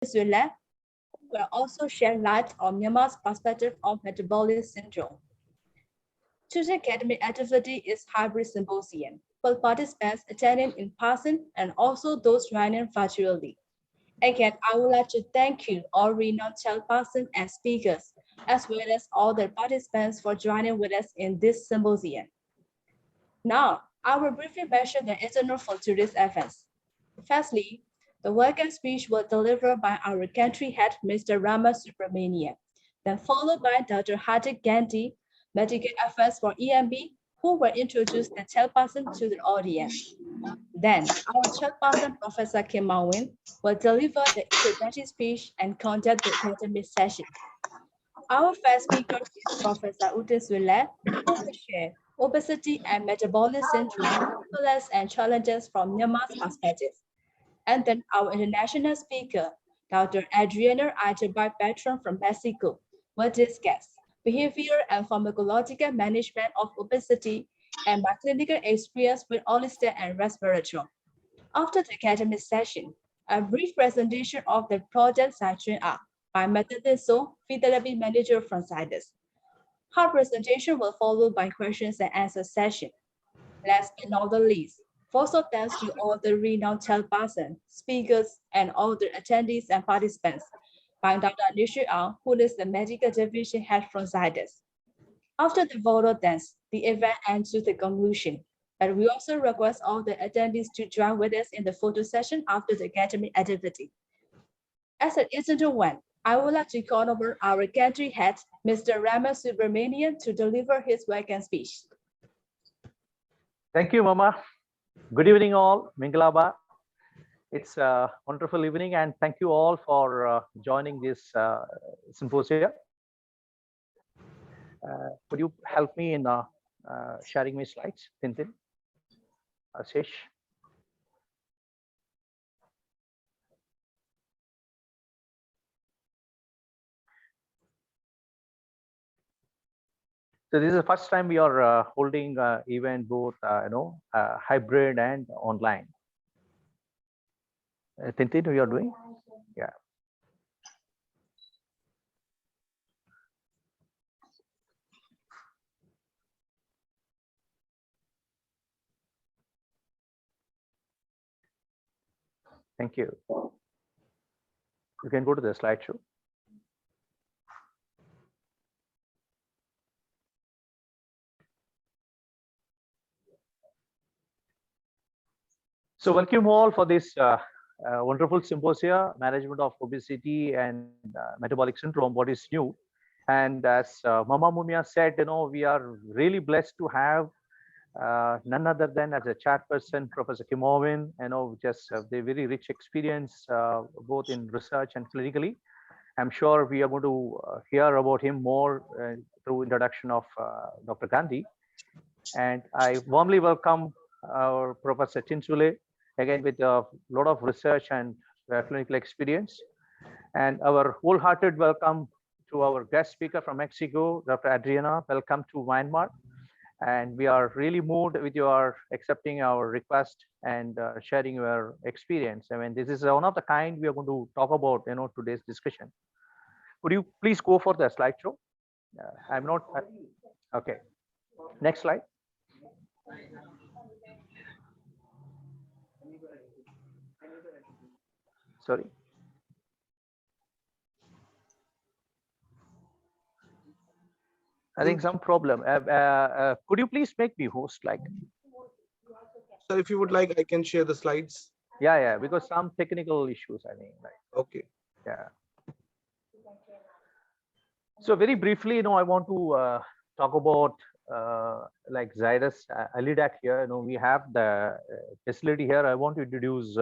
Latt, who will also shed light on Myanmar's perspective of metabolic syndrome. Today's academic activity is hybrid symposium, with participants attending in person and also those joining virtually. Again, I would like to thank you, all renowned chairpersons and speakers, as well as all the participants for joining with us in this symposium. Now, I will briefly mention the agenda for today's events. Firstly, the welcome speech was delivered by our country head, Mr. Rammus Subramanian, then followed by Dr. Hardik Gandhi, Medical Affairs for EMB, who will introduce the chairperson to the audience. Then, our chairperson, Professor Khin Maung, will deliver the introductory speech and conduct the academic session. Our first speaker is Professor Iturbide, who will share obesity and metabolic syndrome, challenges and challenges from Myanmar's perspective. And then our international speaker, Dr. Adriana Beltran from Mexico, will discuss behavior and pharmacological management of obesity and my clinical experience with Orlistat and Resveratrol. After the academic session, a brief presentation of the project section up by Methodist Therapy Manager from Zydus. Her presentation will follow by questions and answer session. Last but not the least, also thanks to all the renowned chairpersons, speakers, and all the attendees and participants by Dr. Nishu Ang, who is the medical division head from Zydus. After the photo dance, the event ends with the conclusion. But we also request all the attendees to join with us in the photo session after the academic activity. As an incident one, I would like to call over our country head, Mr. Rammus Subramanian, to deliver his welcome speech. Thank you, Mama. Good evening, all. Mingalaba. It's a wonderful evening, and thank you all for joining this symposium. Could you help me in sharing my slides, Tintin? Ashish? So this is the first time we are holding event both, hybrid and online. Tintin, we are doing? Yeah. Thank you. You can go to the slideshow. So welcome all for this wonderful symposia, Management of Obesity and Metabolic Syndrome, what is new. And as Mama Mumia said, we are really blessed to have none other than as a chairperson, Professor Khin Maung, just the very rich experience both in research and clinically. I'm sure we are going to hear about him more through introduction of Dr. Gandhi. And I warmly welcome our Professor Tint, again with a lot of research and clinical experience. And our wholehearted welcome to our guest speaker from Mexico, Dr. Adriana. Welcome to Myanmar. And we are really moved with your accepting our request and sharing your experience. I mean, this is one of the kind we are going to talk about, today's discussion. Could you please go for the slideshow? I'm not, okay. Next slide. Sorry. I think some problem. Could you please make me host like? So if you would like, I can share the slides. Yeah, because some technical issues, I think. Like, okay. Yeah. So very briefly, I want to talk about like Zydus-Alidac here. We have the facility here. I want to introduce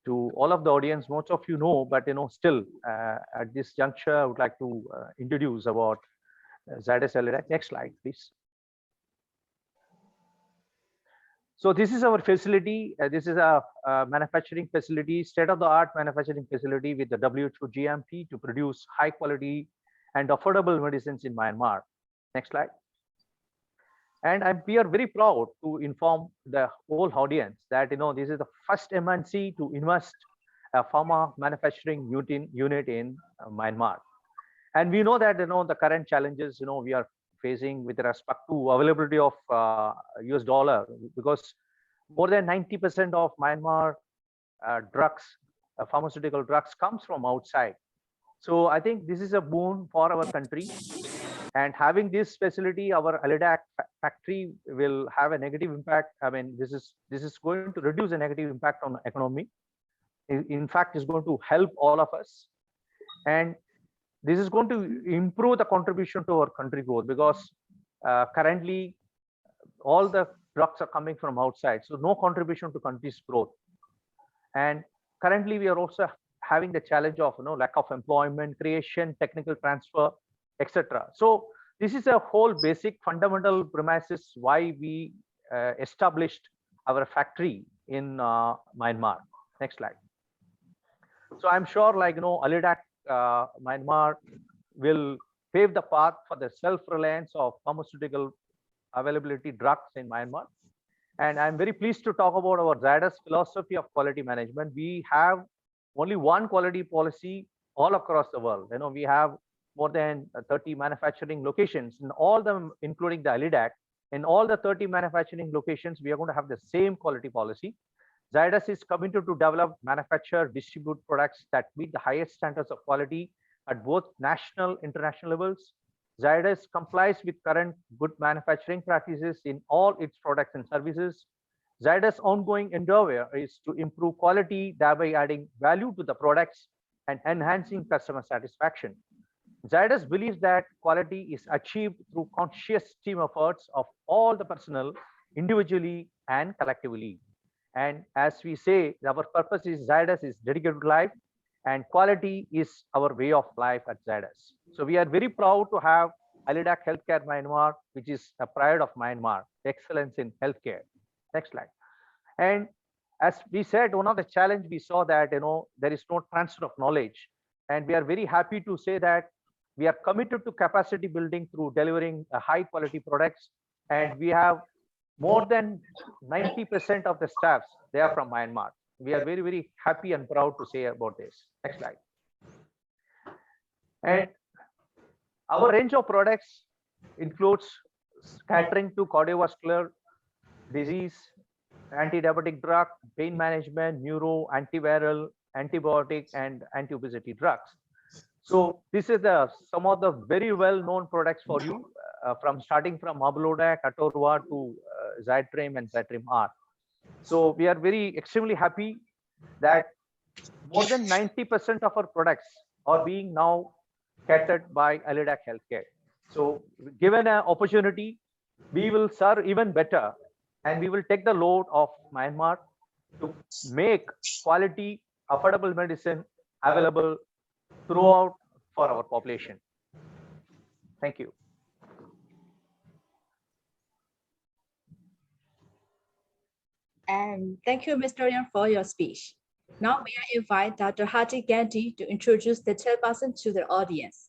to all of the audience. Most of you know, but still at this juncture, I would like to introduce about Zydus-Alidac. Next slide, please. So this is our facility. This is a manufacturing facility, state-of-the-art manufacturing facility with the WHO GMP to produce high quality and affordable medicines in Myanmar. Next slide. And we are very proud to inform the whole audience that this is the first MNC to invest a pharma manufacturing unit in Myanmar. And we know that the current challenges we are facing with respect to availability of US dollar, because more than 90% of Myanmar drugs, pharmaceutical drugs, comes from outside. So I think this is a boon for our country. And having this facility, our Alidac factory will have a negative impact. I mean, this is going to reduce a negative impact on the economy. In fact, it's going to help all of us. And this is going to improve the contribution to our country growth, because currently all the drugs are coming from outside, so no contribution to country's growth. And currently we are also having the challenge of lack of employment creation, technical transfer, etc. So this is a whole basic fundamental premises why we established our factory in Myanmar. Next slide. So I'm sure, like Alidac Myanmar will pave the path for the self-reliance of pharmaceutical availability drugs in Myanmar. And I'm very pleased to talk about our Zydus philosophy of quality management. We have only one quality policy all across the world. We have more than 30 manufacturing locations, and all of them, including the Alidac, in all the 30 manufacturing locations, we are going to have the same quality policy. Zydus is committed to develop, manufacture, distribute products that meet the highest standards of quality at both national, international levels. Zydus complies with current good manufacturing practices in all its products and services. Zydus' ongoing endeavor is to improve quality, thereby adding value to the products and enhancing customer satisfaction. Zydus believes that quality is achieved through conscious team efforts of all the personnel, individually and collectively. And as we say, our purpose is Zydus is dedicated to life, and quality is our way of life at Zydus. So we are very proud to have Alidac Healthcare Myanmar, which is a pride of Myanmar, excellence in healthcare. Next slide. And as we said, one of the challenge we saw that there is no transfer of knowledge, and we are very happy to say that we are committed to capacity building through delivering high quality products, and we have more than 90% of the staffs, they are from Myanmar. We are very, very happy and proud to say about this. Next slide. And our range of products includes catering to cardiovascular disease, anti-diabetic drug, pain management, neuro, antiviral, antibiotic, and anti-obesity drugs. So this is some of the very well-known products for you, starting from Mabulodac, Atorva to Zytrim and Zytrim R. So we are extremely happy that more than 90% of our products are being now catered by Alidac Healthcare. So given an opportunity, we will serve even better, and we will take the load of Myanmar to make quality, affordable medicine available throughout for our population. Thank you. And thank you, Mr. Yang, for your speech. Now may I invite Dr. Hardik Gandhi to introduce the chairperson to the audience.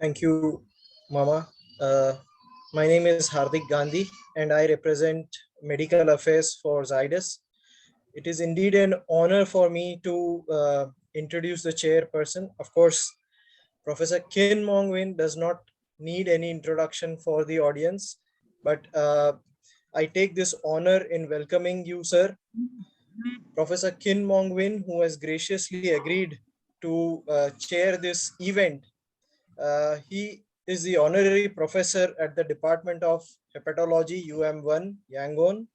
Thank you, Mama. My name is Hardik Gandhi, and I represent Medical Affairs for Zydus. It is indeed an honor for me to introduce the chairperson. Of course, Professor Khin Maung does not need any introduction for the audience, but I take this honor in welcoming you, sir. Professor Khin Maung, who has graciously agreed to chair this event. He is the honorary professor at the Department of Hepatology, UM1, Yangon.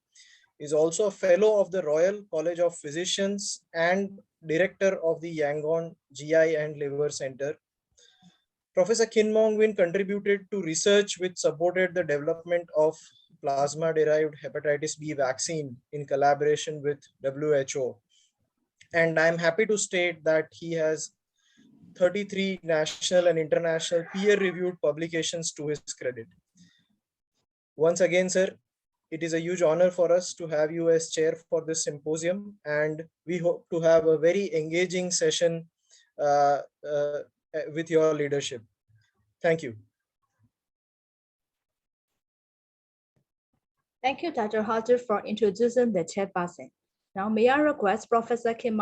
Is also a fellow of the Royal College of Physicians and director of the Yangon GI and Liver Center. Professor Khin Maung contributed to research which supported the development of plasma-derived hepatitis B vaccine in collaboration with WHO. And I'm happy to state that he has 33 national and international peer-reviewed publications to his credit. Once again, sir, it is a huge honor for us to have you as chair for this symposium, and we hope to have a very engaging session with your leadership. Thank you. Thank you, Dr. Hardik, for introducing the chairperson. Now, may I request Professor Khin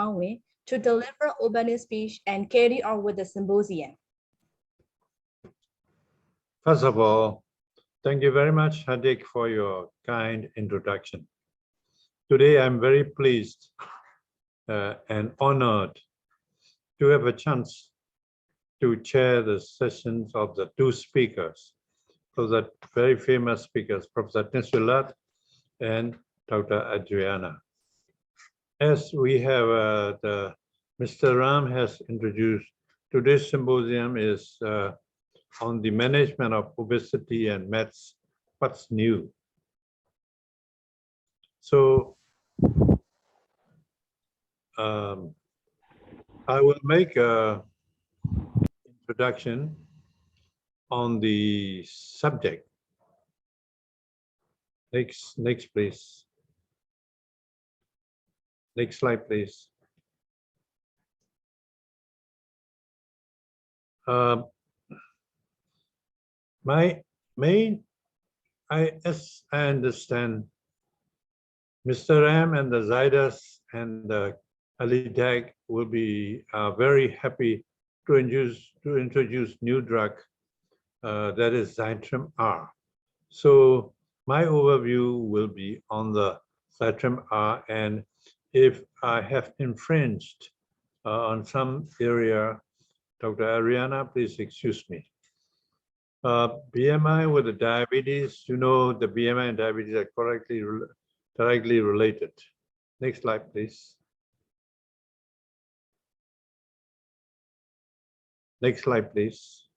to deliver opening speech and carry on with the symposium. First of all, thank you very much, Hardik, for your kind introduction. Today, I'm very pleased and honored to have a chance to chair the sessions of the two speakers, the very famous speakers, Professor Tint and Dr. Adriana. As we have, Mr. Ram has introduced, today's symposium is on the management of obesity and meds, what's new. So I will make an introduction on the subject. Next, please. Next slide, please. My main, as I understand, Mr. Ram and the Zydus and the Alidac will be very happy to introduce new drug that is Zydtram R. So my overview will be on the Zydtram R, and if I have infringed on some area, Dr. Adriana, please excuse me. BMI with the diabetes, you know, the BMI and diabetes are directly related. Next slide, please. Next slide, please.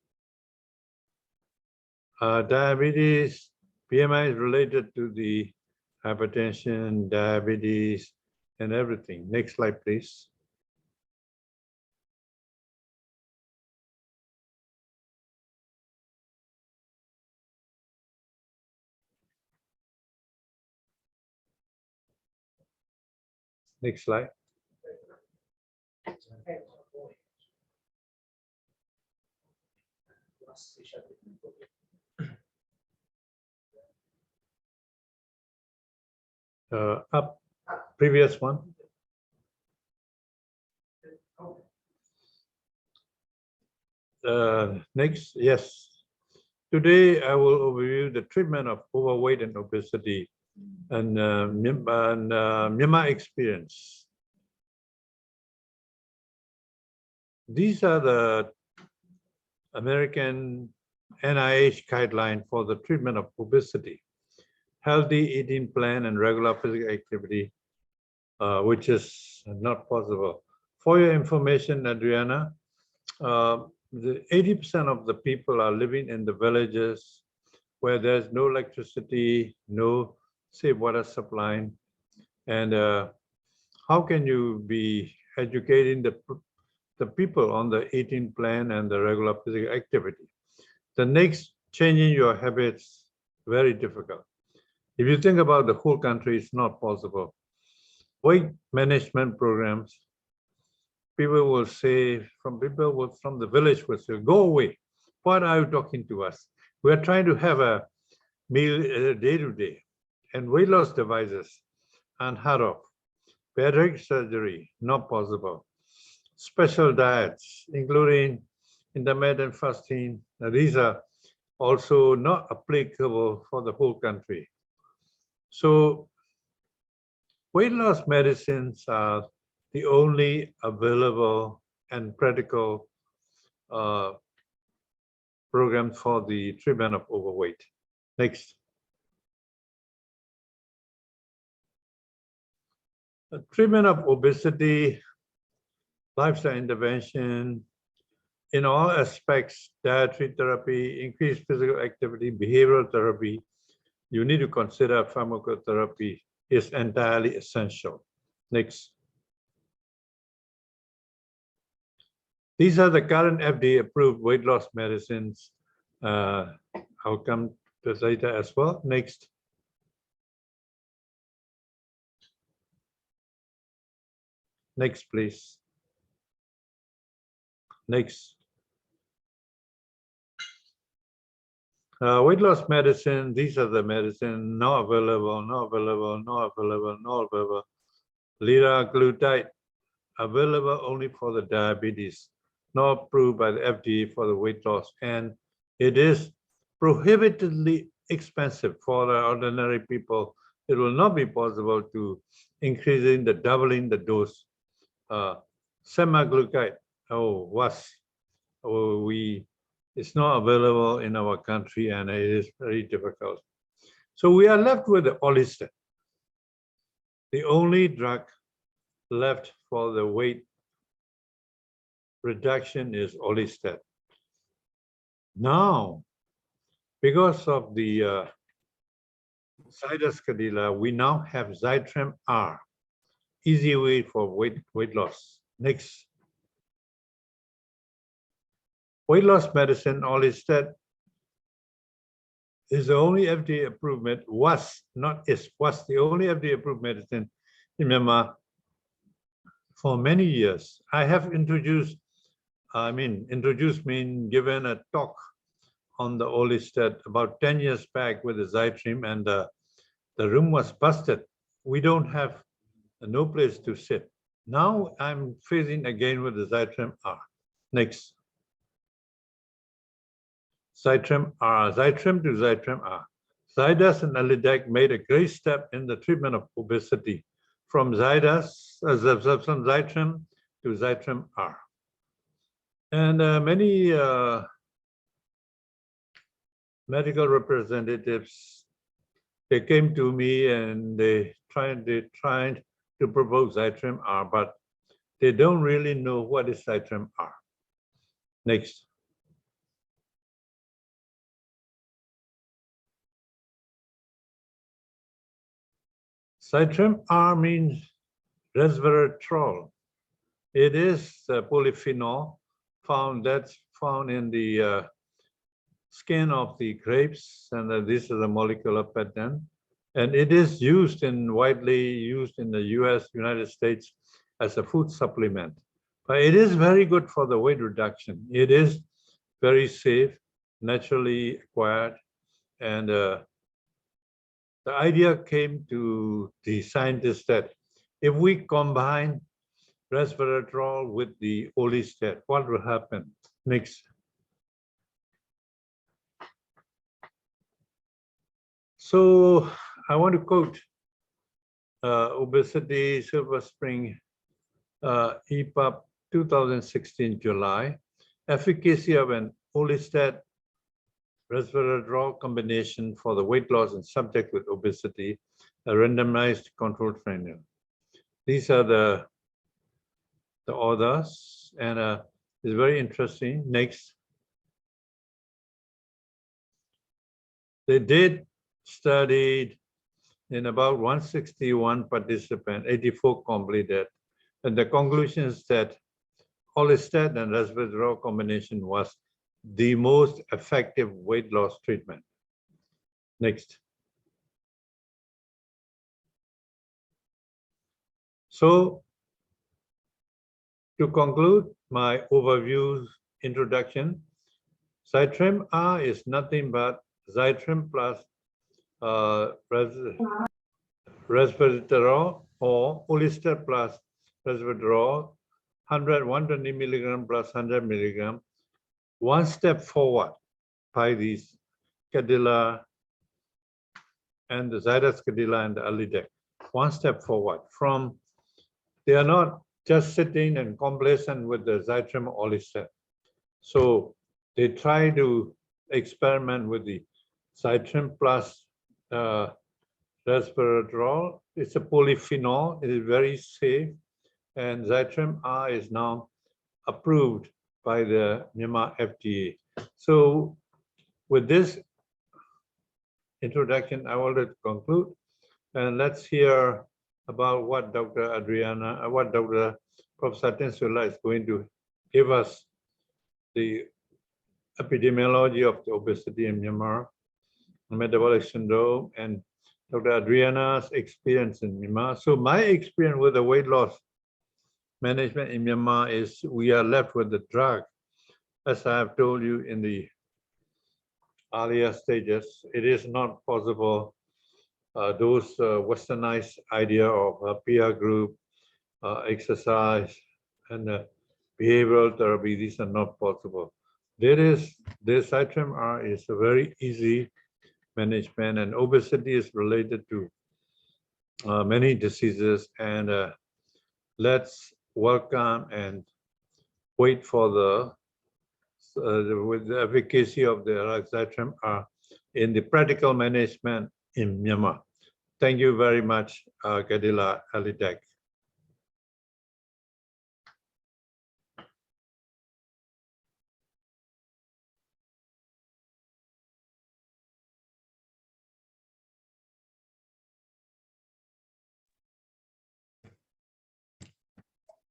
Diabetes, BMI is related to the hypertension, diabetes, and everything. Next slide, please. Next slide. Up, previous one. Next, yes. Today I will overview the treatment of overweight and obesity and Myanmar experience. These are the American NIH guideline for the treatment of obesity, healthy eating plan and regular physical activity, which is not possible. For your information, Adriana, the 80% of the people are living in the villages where there's no electricity, no safe water supply. And how can you be educating the people on the eating plan and the regular physical activity? The next, changing your habits, very difficult. If you think about the whole country, it's not possible. Weight management programs, people will say, from the village will say, go away. What are you talking to us? We're trying to have a meal day to day. And weight loss devices, unheard of. Bariatric surgery, not possible. Special diets, including intermittent fasting, these are also not applicable for the whole country. So weight loss medicines are the only available and practical program for the treatment of overweight. Next. The treatment of obesity, lifestyle intervention, in all aspects, dietary therapy, increased physical activity, behavioral therapy, you need to consider pharmacotherapy is entirely essential. Next. These are the current FDA-approved weight loss medicines. I'll come to later as well. Next. Next, please. Next. Weight loss medicine, these are the medicine, not available, not available, not available, not available. liraglutide, available only for the diabetes, not approved by the FDA for the weight loss, and it is prohibitively expensive for the ordinary people. It will not be possible to increasing the doubling the dose. Semaglutide, it's not available in our country and it is very difficult. So we are left with the Orlistat, the only drug left for the weight reduction is Orlistat. Now, because of the Zydus-Alidac, we now have Zydtram R, easy way for weight loss. Next. Weight loss medicine, Orlistat, is the only FDA approved was the only FDA approved medicine in Myanmar for many years. I have introduced means given a talk on the Orlistat about 10 years back with the Zydtram, and the room was busted. We don't have no place to sit. Now I'm facing again with the Zydtram R. Next. Zydtram R, Zydtram to Zydtram R. Zydus-Alidac made a great step in the treatment of obesity from Zydtram to Zydtram R. And many medical representatives, they came to me and they tried to propose Zydtram R, but they don't really know what is Zydtram R. Next. Zydtram R means Resveratrol. It is a polyphenol found in the skin of the grapes, and this is a molecular pattern. And it is widely used in the United States as a food supplement. But it is very good for the weight reduction. It is very safe, naturally acquired, and the idea came to the scientists that if we combine resveratrol with the Orlistat, what will happen? Next. So I want to quote Obesity Silver Spring EPUB 2016 July. Efficacy of an Orlistat resveratrol combination for the weight loss in subjects with obesity, a randomized controlled trial. These are the authors, and it's very interesting. Next. They did studied in about 161 participants, 84 completed, and the conclusion is that Orlistat and resveratrol combination was the most effective weight loss treatment. Next. So, to conclude my overview introduction, Zydtram R is nothing but Zydtram plus resveratrol or Orlistat plus resveratrol, 120 milligram plus 100 milligram. One step forward by these Cadilla and the Zydus-Alidac and the Alidac. One step forward from, they are not just sitting and complacent with the Zydtram Orlistat. So they try to experiment with the Zydtram plus resveratrol. It's a polyphenol, it is very safe, and Zydtram R is now approved by the Myanmar FDA. So with this introduction, I wanted to conclude, and let's hear about what Dr. Adriana, what Dr. Professor Tint is going to give us, the epidemiology of the obesity in Myanmar, metabolic syndrome, and Dr. Adriana's experience in Myanmar. So my experience with the weight loss management in Myanmar is we are left with the drug. As I have told you in the earlier stages, it is not possible those westernized idea of a peer group exercise, and behavioral therapy. These are not possible. This Cytram-R is a very easy management, and obesity is related to many diseases. And let's welcome and wait for with the efficacy of the Cytram-R in the practical management in Myanmar. Thank you very much, Zydus-Alidac.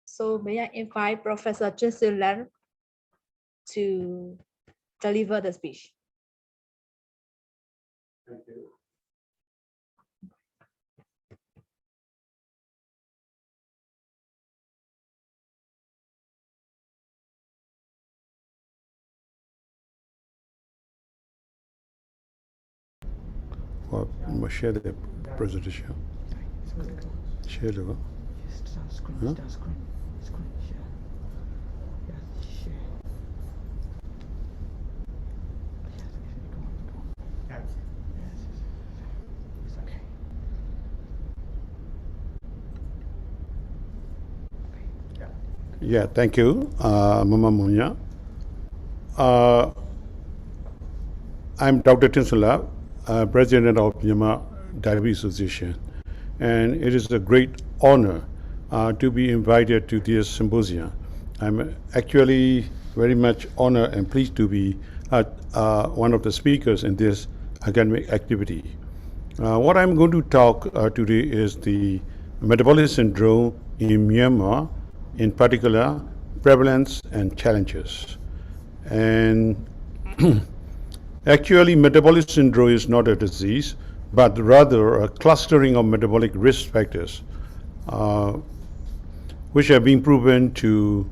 So may I invite Professor Latt to deliver the speech. Thank you. Well, share the presentation. Share the what? Huh? Yeah, thank you, Mama Munya. I'm Dr. Tint, President of Myanmar Diabetes Association, and it is a great honor to be invited to this symposium. I'm actually very much honored and pleased to be one of the speakers in this academic activity. What I'm going to talk today is the metabolic syndrome in Myanmar, in particular, prevalence and challenges. And actually, metabolic syndrome is not a disease, but rather a clustering of metabolic risk factors, which have been proven to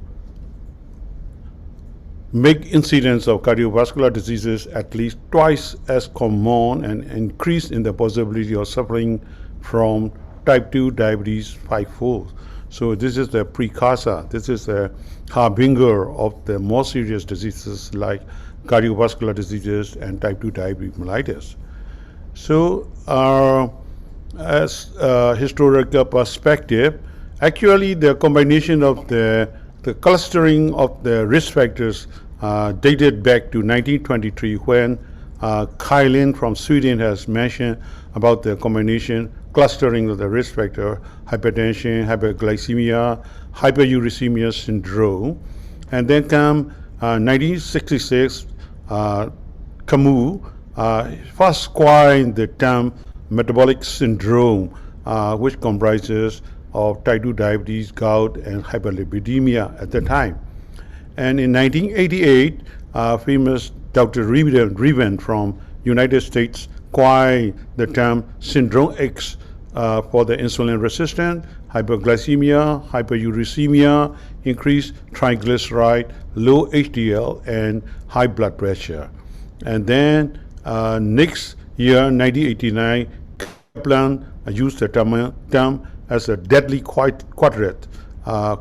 make incidence of cardiovascular diseases at least twice as common and increase in the possibility of suffering from type 2 diabetes fivefold. So this is the precursor, this is the harbinger of the more serious diseases like cardiovascular diseases and type 2 diabetes mellitus. So as a historical perspective, actually the combination of the clustering of the risk factors dated back to 1923 when Khin from Sweden has mentioned about the combination clustering of the risk factor, hypertension, hyperglycemia, hyperuricemia syndrome. And then come 1966, Camus first coined the term metabolic syndrome, which comprises of type 2 diabetes, gout, and hyperlipidemia at the time. And in 1988, famous Dr. Reven from United States coined the term syndrome X for the insulin resistant, hyperglycemia, hyperuricemia, increased triglyceride, low HDL, and high blood pressure. And then next year, 1989, Beltran used the term as a deadly quadrant,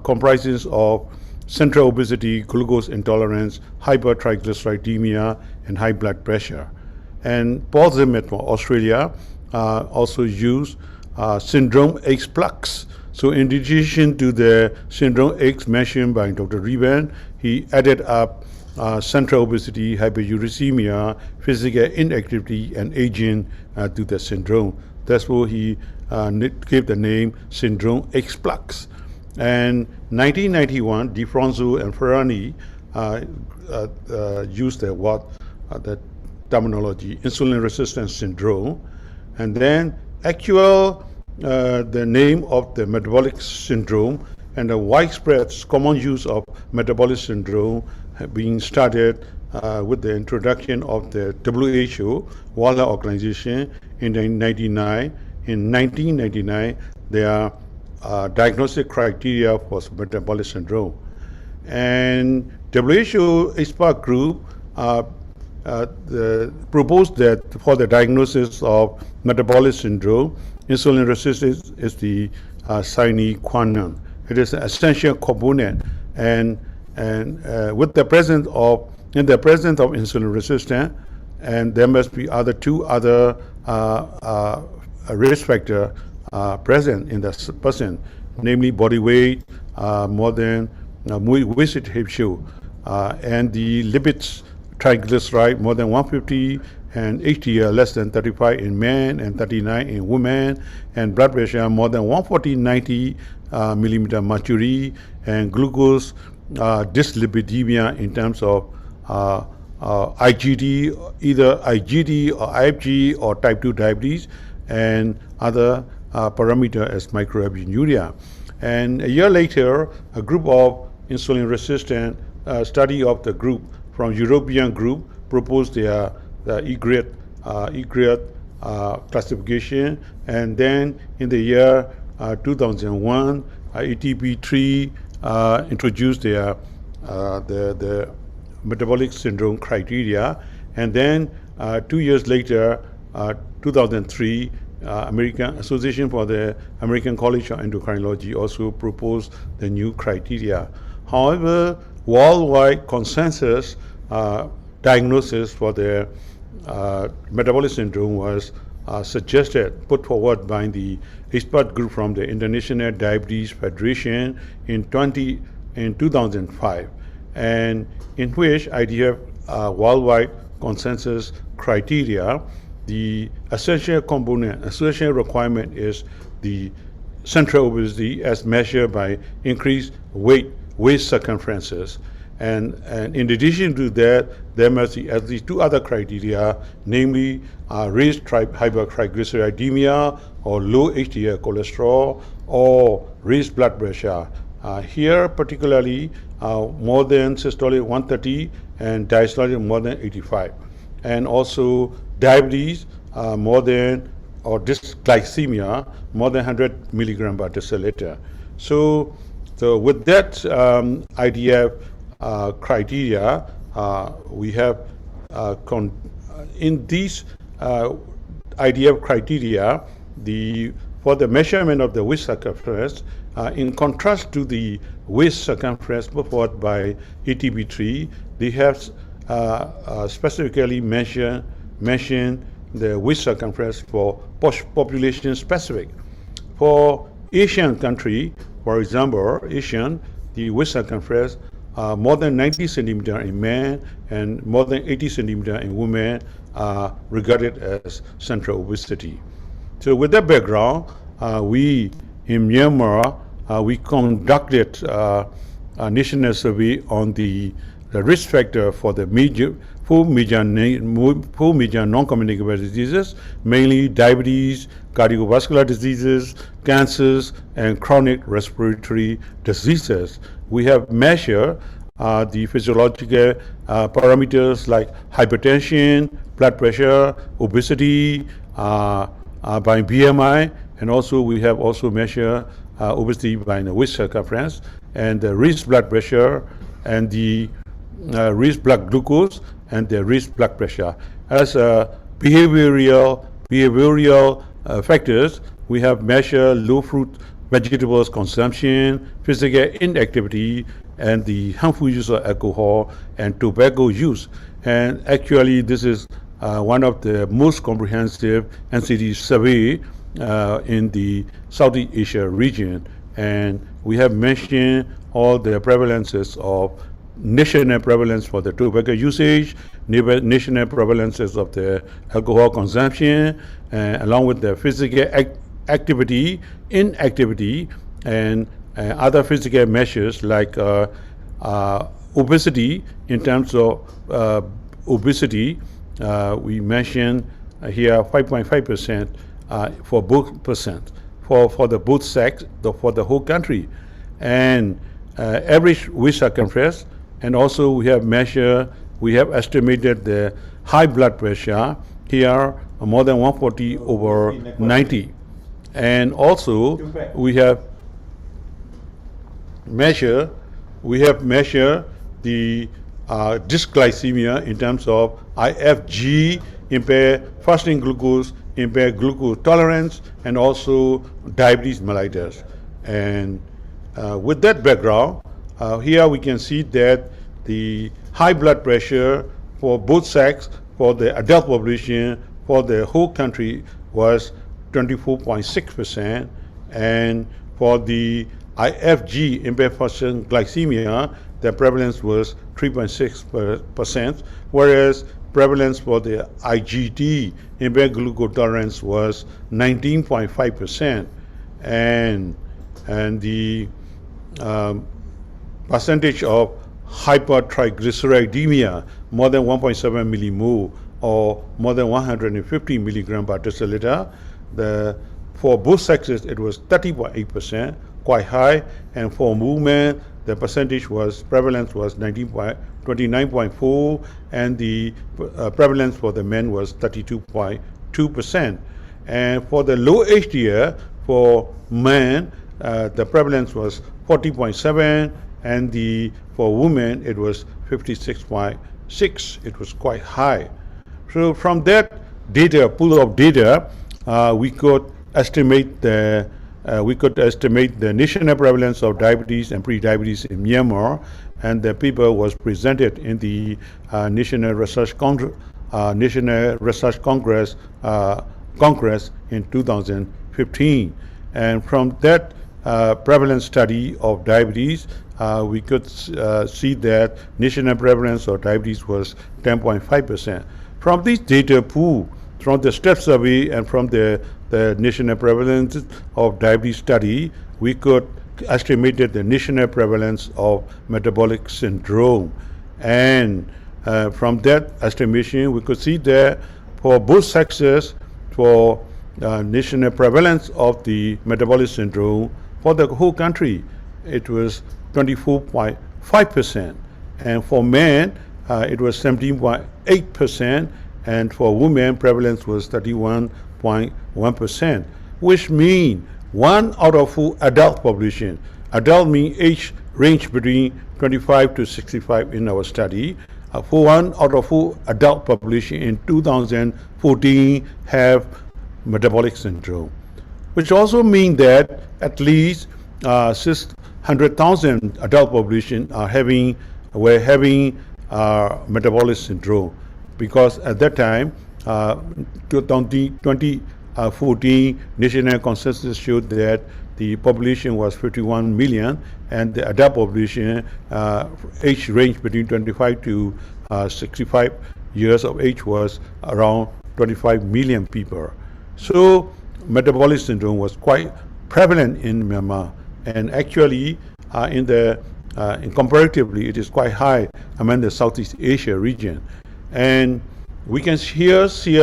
comprises of central obesity, glucose intolerance, hypertriglyceridemia, and high blood pressure. And Paul Zimmet from Australia also used syndrome X plus. So in addition to the syndrome X mentioned by Dr. Reven, he added up central obesity, hyperuricemia, physical inactivity, and aging to the syndrome. That's why he gave the name syndrome X plus. And 1991, DiFronzo and Ferrani used the word, the terminology, insulin resistance syndrome. And then the name of the metabolic syndrome and the widespread common use of metabolic syndrome have been started with the introduction of the WHO, World Health Organization, in 1999. In 1999, there are diagnostic criteria for metabolic syndrome. And WHO expert group proposed that for the diagnosis of metabolic syndrome, insulin resistance is the sine qua non. It is an essential component, and with the presence of in the presence of insulin resistance, and there must be two other risk factor present in the person, namely body weight, more than waist ratio, and the lipids, triglyceride more than 150, and HDL less than 35 in men and 39 in women, and blood pressure more than 140/90 millimeter mercury, and glucose dyslipidemia in terms of IgD, either IgD or IFG or type 2 diabetes, and other parameter as microalbuminuria. And a year later, a group of insulin resistant study of the group from European group proposed the E-grade classification, and then in the year 2001, ETP3 introduced the metabolic syndrome criteria, and then 2 years later, 2003, American Association for the American College of Endocrinology also proposed the new criteria. However, worldwide consensus diagnosis for the metabolic syndrome was put forward by the expert group from the International Diabetes Federation in 2005, and in which IDF worldwide consensus criteria, the essential component, essential requirement is the central obesity as measured by increased waist circumferences. And in addition to that, there must be at least two other criteria, namely raised hypertriglyceridemia or low HDL cholesterol or raised blood pressure. Here, particularly, more than systolic 130 and diastolic more than 85. And also diabetes more than, or dysglycemia more than 100 milligram per deciliter. So with that IDF criteria, we have in these IDF criteria, for the measurement of the waist circumference, in contrast to the waist circumference put forward by ETB3, they have specifically mentioned the waist circumference for population specific. For Asian country, for example, the waist circumference more than 90 centimeter in men and more than 80 centimeter in women are regarded as central obesity. So with that background, we in Myanmar, we conducted a national survey on the risk factor for the four major non-communicable diseases, mainly diabetes, cardiovascular diseases, cancers, and chronic respiratory diseases. We have measured the physiological parameters like hypertension, blood pressure, obesity, by BMI, and also we have also measured obesity by the waist circumference, and the raised blood pressure, and the raised blood glucose, and the raised blood pressure. As behavioral factors, we have measured low fruit vegetables consumption, physical inactivity, and the harmful use of alcohol and tobacco use. And actually, this is one of the most comprehensive NCD survey in the Southeast Asia region. And we have mentioned all the prevalences of national prevalence for the tobacco usage, national prevalences of the alcohol consumption, along with the physical activity, inactivity, and other physical measures like obesity. In terms of obesity, we mentioned here 5.5% for both percent for the both sex for the whole country, and average waist circumference. And also we have estimated the high blood pressure here more than 140/90, and also we have measured the dysglycemia in terms of IFG, impaired fasting glucose, impaired glucose tolerance, and also diabetes mellitus. And with that background, here we can see that the high blood pressure for both sex for the adult population for the whole country was 24.6%, and for the IFG, impaired function glycemia, the prevalence was 3.6%, whereas prevalence for the IGT, impaired glucose tolerance, was 19.5%, and the percentage of hypertriglyceridemia, more than 1.7 millimole or more than 150 milligram per deciliter. For both sexes, it was 30.8%, quite high, and for women, the percentage prevalence was 29.4, and the prevalence for the men was 32.2%. And for the low HDL, for men, the prevalence was 40.7, and for women it was 56.6. It was quite high. So from that data, pool of data, we could estimate the national prevalence of diabetes and pre-diabetes in Myanmar, and the paper was presented in the National Research Congress in 2015. And from that prevalence study of diabetes, we could see that national prevalence of diabetes was 10.5%. From this data pool, from the STEP survey and from the national prevalence of diabetes study, we could estimate the national prevalence of metabolic syndrome. And from that estimation, we could see that for both sexes, for national prevalence of the metabolic syndrome for the whole country, it was 24.5%, and for men it was 17.8%, and for women prevalence was 31.1%, which means 1 out of 4 adult population, adult means age range between 25 to 65 in our study, for 1 out of 4 adult population in 2014 have metabolic syndrome, which also means that at least 600,000 adult population were having metabolic syndrome, because at that time, 2014 national consensus showed that the population was 51 million, and the adult population age range between 25 to 65 years of age was around 25 million people. So metabolic syndrome was quite prevalent in Myanmar, and actually comparatively it is quite high among the Southeast Asia region. And we can here see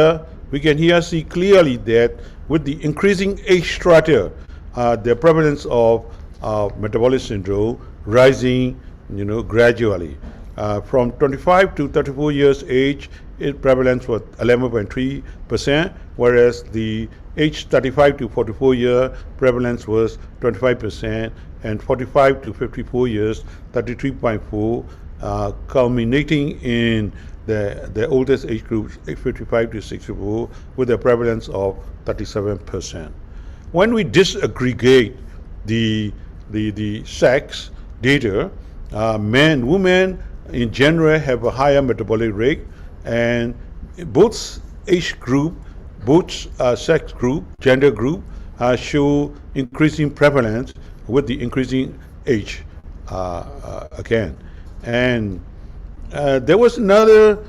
clearly that with the increasing age strata, the prevalence of metabolic syndrome rising, gradually. From 25 to 34 years age, its prevalence was 11.3%, whereas the age 35 to 44 year prevalence was 25%, and 45 to 54 years, 33.4%, culminating in the oldest age group, 55 to 64, with a prevalence of 37%. When we disaggregate the sex data, women in general have a higher metabolic rate, and both age group, both sex group, gender group show increasing prevalence with the increasing age again. And there was another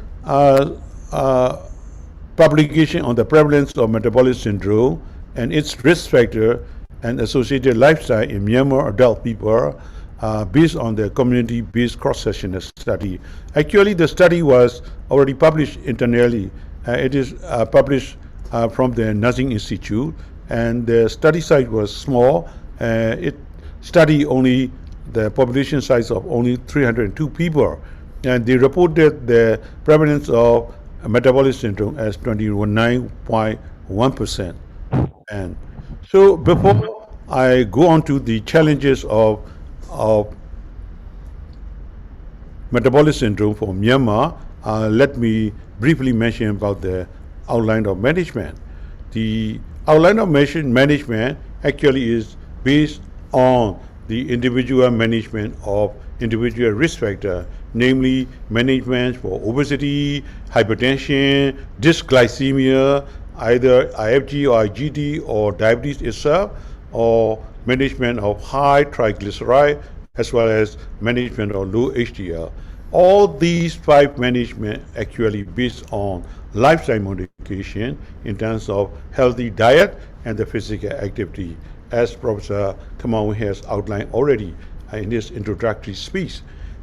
publication on the prevalence of metabolic syndrome and its risk factor and associated lifestyle in Myanmar adult people, based on the community-based cross-sectional study. Actually, the study was already published internally. It is published from the Nursing Institute, and the study size was small. It studied only the population size of only 302 people, and they reported the prevalence of metabolic syndrome as 29.1%. And so before I go on to the challenges of metabolic syndrome for Myanmar, let me briefly mention about the outline of management. The outline of management actually is based on the individual management of individual risk factor, namely management for obesity, hypertension, dysglycemia, either IFG or IGD or diabetes itself, or management of high triglyceride, as well as management of low HDL. All these 5 management actually based on lifestyle modification in terms of healthy diet and the physical activity, as Professor Maung has outlined already in his introductory speech.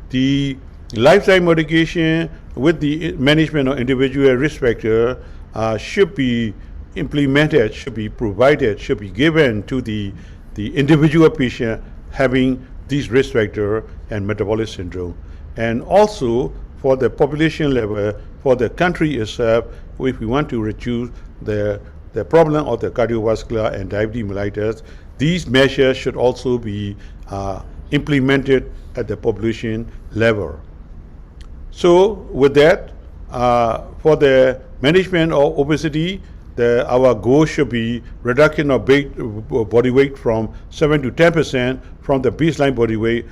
The lifestyle modification with the management of individual risk factor should be implemented, should be provided, should be given to the individual patient having these risk factor and metabolic syndrome. And also for the population level, for the country itself, if we want to reduce the problem of the cardiovascular and diabetes mellitus, these measures should also be implemented at the population level. So with that, for the management of obesity, our goal should be reduction of body weight from 7 to 10% from the baseline body weight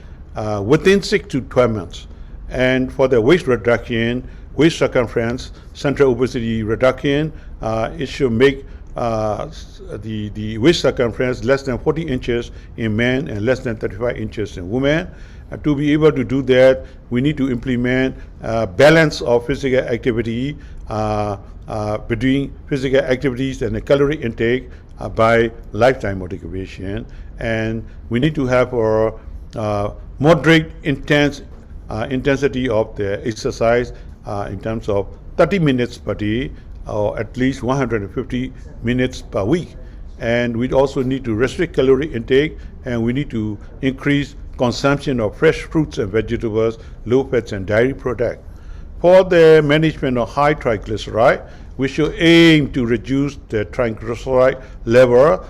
within 6 to 12 months. And for the waist reduction, waist circumference, central obesity reduction, it should make the waist circumference less than 40 inches in men and less than 35 inches in women. To be able to do that, we need to implement balance of physical activity between physical activities and the calorie intake by lifetime modification. And we need to have a moderate intensity of the exercise in terms of 30 minutes per day or at least 150 minutes per week. And we also need to restrict calorie intake, and we need to increase consumption of fresh fruits and vegetables, low fats and dairy products. For the management of high triglyceride, we should aim to reduce the triglyceride level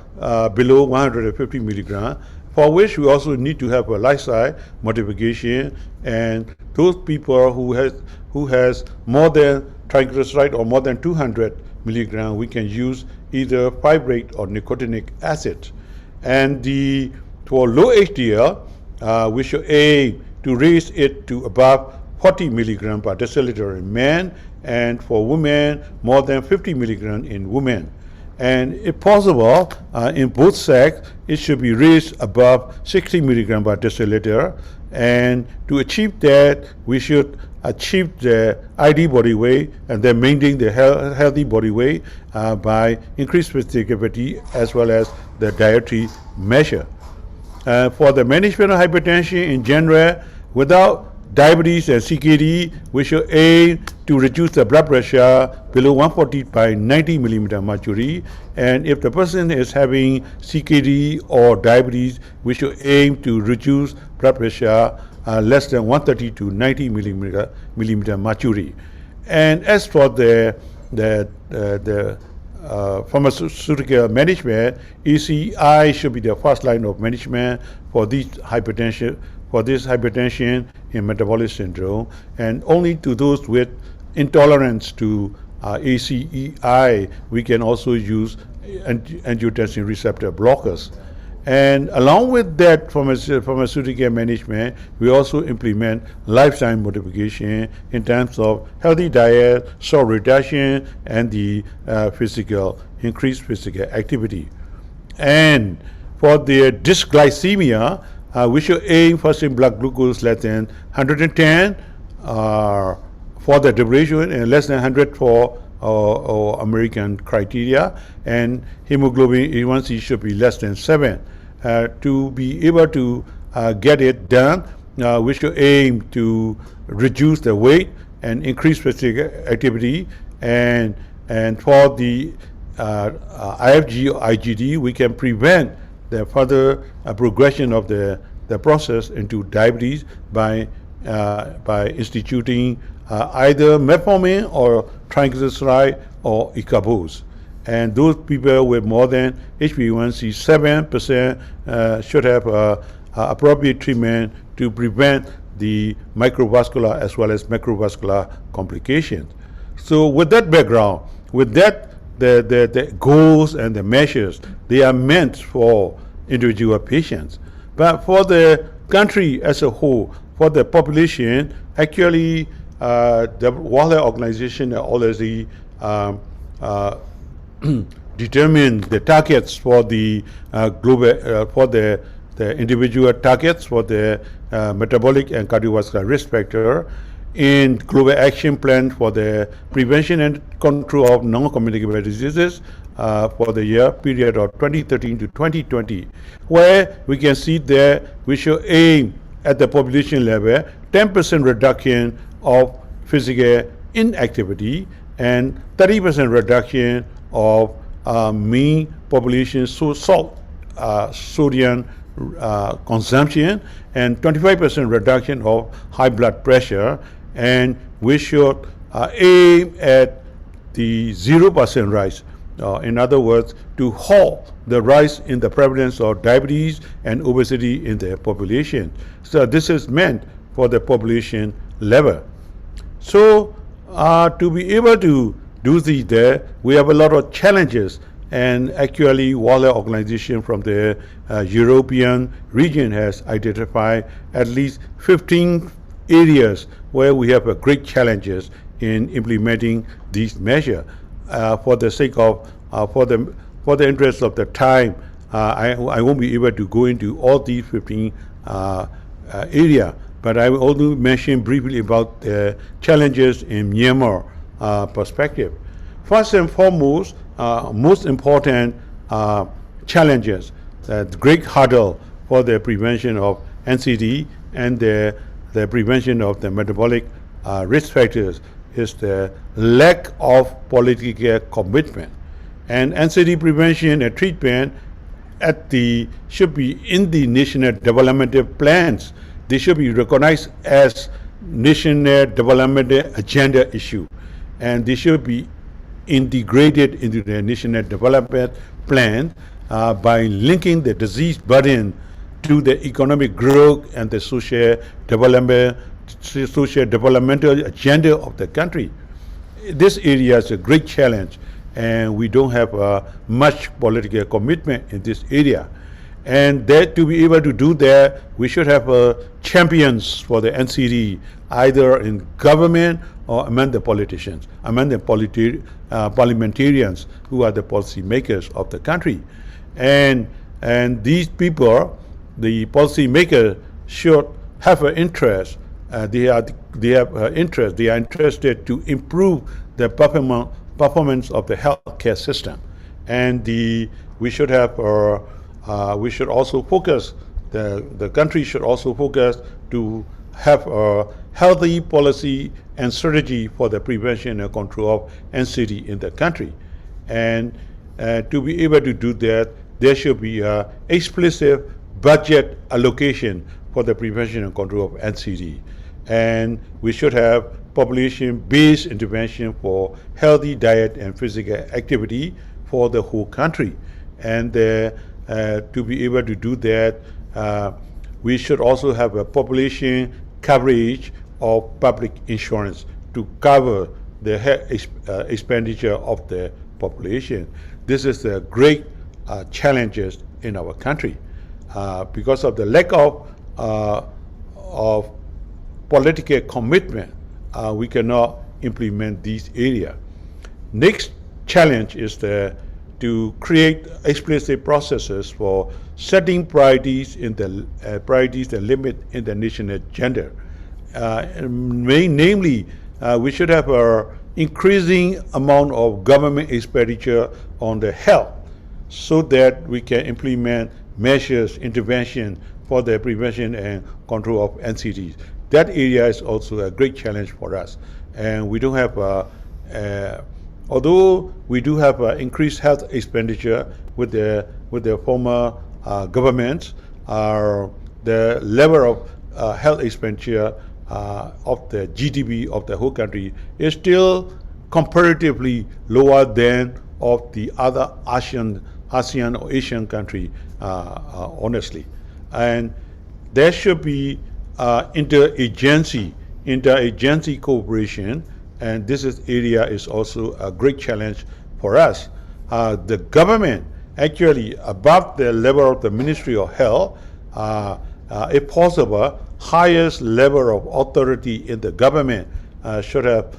below 150 milligrams, for which we also need to have a lifestyle modification. And those people who has more than triglyceride or more than 200 milligrams, we can use either fibrate or nicotinic acid. And for low HDL, we should aim to raise it to above 40 milligrams per deciliter in men, and for women, more than 50 milligrams in women. And if possible, in both sex, it should be raised above 60 milligrams per deciliter. And to achieve that, we should achieve the ideal body weight and then maintain the healthy body weight by increased physical activity as well as the dietary measure. For the management of hypertension in general, without diabetes and CKD, we should aim to reduce the blood pressure below 140 by 90 millimeter mercury. And if the person is having CKD or diabetes, we should aim to reduce blood pressure less than 130 to 90 millimeter mercury. And as for the pharmaceutical management, ECI should be the first line of management for this hypertension in metabolic syndrome, and only to those with intolerance to ACEI, we can also use angiotensin receptor blockers. And along with that pharmaceutical management, we also implement lifestyle modification in terms of healthy diet, salt reduction, and the increased physical activity. And for the dysglycemia, we should aim for fasting blood glucose less than 110 for the duration and less than 100 for American criteria, and hemoglobin A1C should be less than 7. To be able to get it done, we should aim to reduce the weight and increase physical activity, and for the IFG or IGD, we can prevent the further progression of the process into diabetes by instituting either metformin or triglyceride or icabose. And those people with more than HbA1c 7% should have appropriate treatment to prevent the microvascular as well as macrovascular complications. So with that background, with that, the goals and the measures, they are meant for individual patients. But for the country as a whole, for the population, actually, the World Health Organization already determine the targets for the global for the individual targets for the metabolic and cardiovascular risk factor in global action plan for the prevention and control of non-communicable diseases for the year period of 2013 to 2020, where we can see that we should aim at the population level 10% reduction of physical inactivity and 30% reduction of mean population sodium consumption and 25% reduction of high blood pressure, and we should aim at the 0% rise. In other words, to halt the rise in the prevalence of diabetes and obesity in the population. So this is meant for the population level. So to be able to do this there, we have a lot of challenges, and actually World Health Organization from the European region has identified at least 15 areas where we have a great challenges in implementing these measures. For the sake of for the interest of the time, I won't be able to go into all these 15 area, but I will only mention briefly about the challenges in Myanmar perspective. First and foremost, most important challenges, the great hurdle for the prevention of NCD and the prevention of the metabolic risk factors is the lack of political commitment. And NCD prevention and treatment should be in the national developmental plans. They should be recognized as national development agenda issue, and they should be integrated into the national development plan by linking the disease burden to the economic growth and the social developmental agenda of the country. This area is a great challenge, and we don't have much political commitment in this area. And that to be able to do that, we should have champions for the NCD, either in government or among the politicians, among the parliamentarians who are the policy makers of the country. And these people, the policy makers, should have an interest. They are interested to improve the performance of the healthcare system, and we should also focus. The country should also focus to have a healthy policy and strategy for the prevention and control of NCD in the country. And to be able to do that, there should be an explicit budget allocation for the prevention and control of NCD. And we should have population-based intervention for healthy diet and physical activity for the whole country. And to be able to do that, we should also have a population coverage of public insurance to cover the expenditure of the population. This is the great challenges in our country because of the lack of political commitment. We cannot implement these areas. Next challenge is to create explicit processes for setting priorities and limit in the national agenda. Namely, we should have an increasing amount of government expenditure on the health, so that we can implement measures, intervention for the prevention and control of NCDs. That area is also a great challenge for us, and we don't have although we do have increased health expenditure with the former governments, the level of health expenditure of the GDP of the whole country is still comparatively lower than of the other ASEAN or Asian country, honestly. And there should be interagency cooperation, and this area is also a great challenge for us. The government, actually above the level of the Ministry of Health, if possible, highest level of authority in the government should have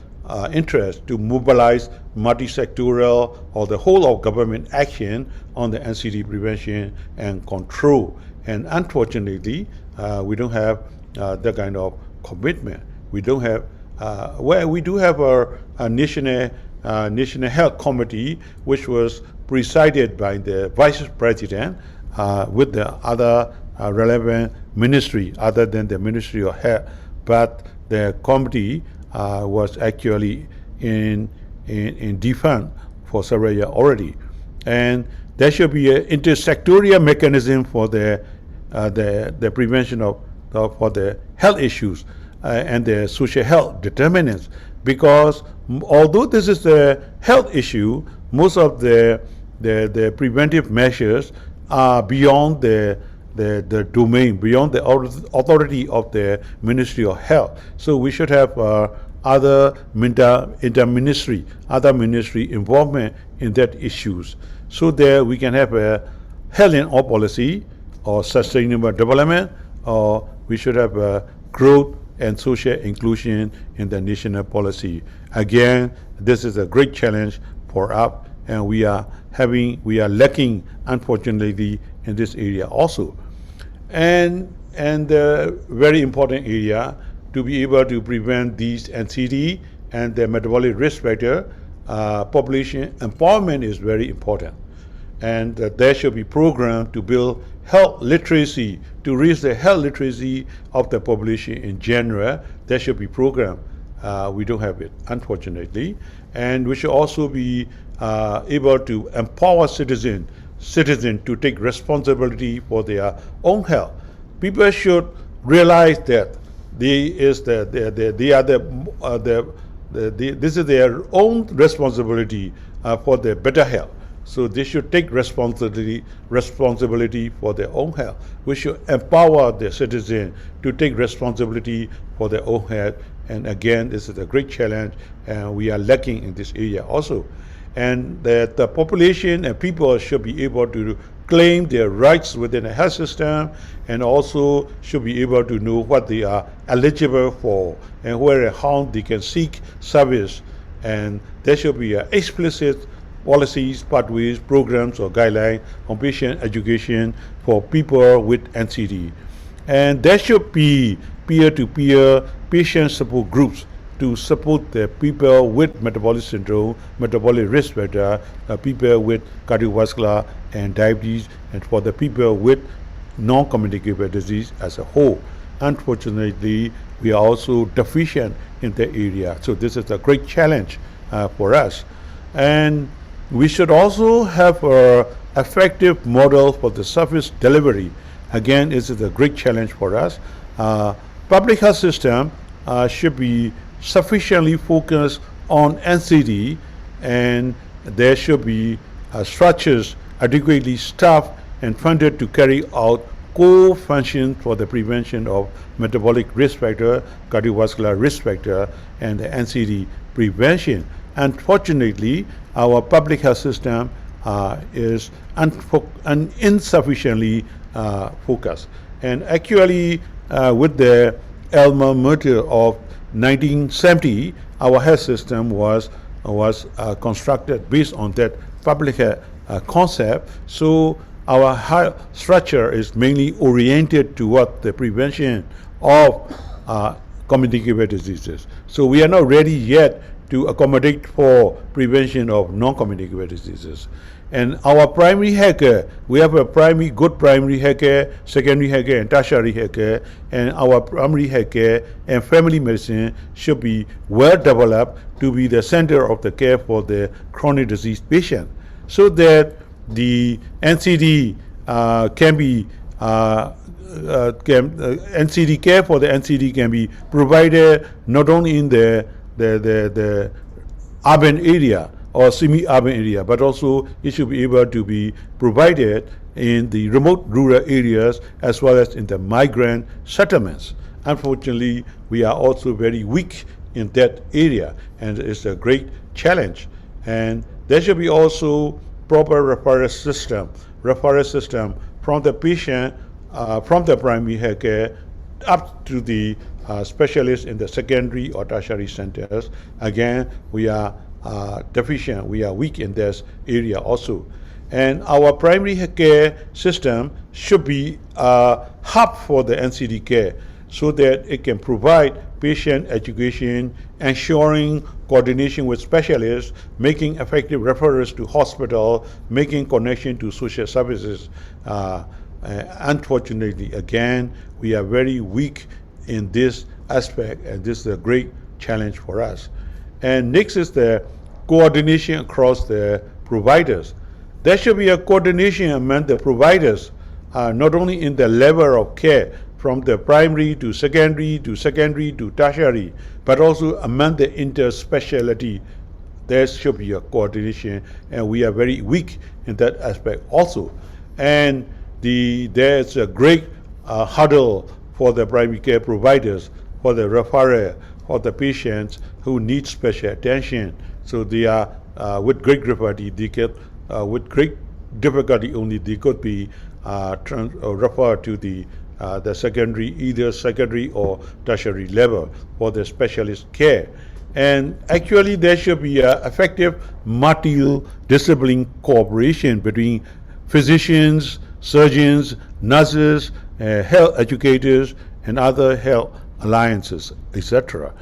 interest to mobilize multi-sectoral or the whole of government action on the NCD prevention and control. And unfortunately, we don't have that kind of commitment. We don't have, well, we do have a national health committee, which was presided by the vice president with the other relevant ministry other than the Ministry of Health. But the committee was actually in defunct for several years already. And there should be an intersectorial mechanism for the prevention of for the health issues and the social health determinants, because although this is a health issue, most of the preventive measures are beyond the domain, beyond the authority of the Ministry of Health. So we should have other interministry, other ministry involvement in that issues, so that we can have a health in all policy or sustainable development, or we should have a growth and social inclusion in the national policy. Again, this is a great challenge for us, and we are lacking, unfortunately, in this area also. And the very important area to be able to prevent these NCD and the metabolic risk factor, population empowerment is very important. And there should be programs to build health literacy, to raise the health literacy of the population in general. There should be program. We don't have it, unfortunately. And we should also be able to empower citizens to take responsibility for their own health. People should realize that this is their own responsibility for their better health. So they should take responsibility for their own health. We should empower the citizen to take responsibility for their own health. And again, this is a great challenge, and we are lacking in this area also. And that the population and people should be able to claim their rights within the health system, and also should be able to know what they are eligible for and where and how they can seek service. And there should be explicit policies, pathways, programs, or guidelines on patient education for people with NCD. And there should be peer-to-peer patient support groups to support the people with metabolic syndrome, metabolic risk factor, people with cardiovascular and diabetes, and for the people with non-communicable disease as a whole. Unfortunately, we are also deficient in that area. So this is a great challenge for us. And we should also have an effective model for the service delivery. Again, this is a great challenge for us. Public health system should be sufficiently focused on NCD, and there should be structures adequately staffed and funded to carry out core functions for the prevention of metabolic risk factor, cardiovascular risk factor, and the NCD prevention. Unfortunately, our public health system is insufficiently focused. And actually, with the alma mater of 1970, our health system was constructed based on that public health concept. So our health structure is mainly oriented toward the prevention of communicable diseases. So we are not ready yet to accommodate for prevention of non-communicable diseases. And our primary healthcare, we have a good primary healthcare, secondary healthcare, and tertiary healthcare. And our primary healthcare and family medicine should be well developed to be the center of the care for the chronic disease patient, so that the NCD can be NCD care for the NCD can be provided not only in the urban area or semi-urban area, but also it should be able to be provided in the remote rural areas as well as in the migrant settlements. Unfortunately, we are also very weak in that area, and it's a great challenge. And there should be also proper referral system from the patient from the primary health care up to the specialists in the secondary or tertiary centers. Again, we are deficient, we are weak in this area also. And our primary health care system should be a hub for the NCD care so that it can provide patient education, ensuring coordination with specialists, making effective referrals to hospital, making connection to social services. Unfortunately, again, we are very weak in this aspect, and this is a great challenge for us. And next is the coordination across the providers. There should be a coordination among the providers, not only in the level of care from the primary to secondary to tertiary, but also among the interspecialty. There should be a coordination, and we are very weak in that aspect also. And there's a great hurdle for the primary care providers, for the referrer, for the patients who need special attention. So they are with great difficulty, with great difficulty only they could be referred to the secondary, either secondary or tertiary level for the specialist care. And actually there should be effective multidisciplinary cooperation between physicians, surgeons, nurses, health educators, and other health alliances, etc.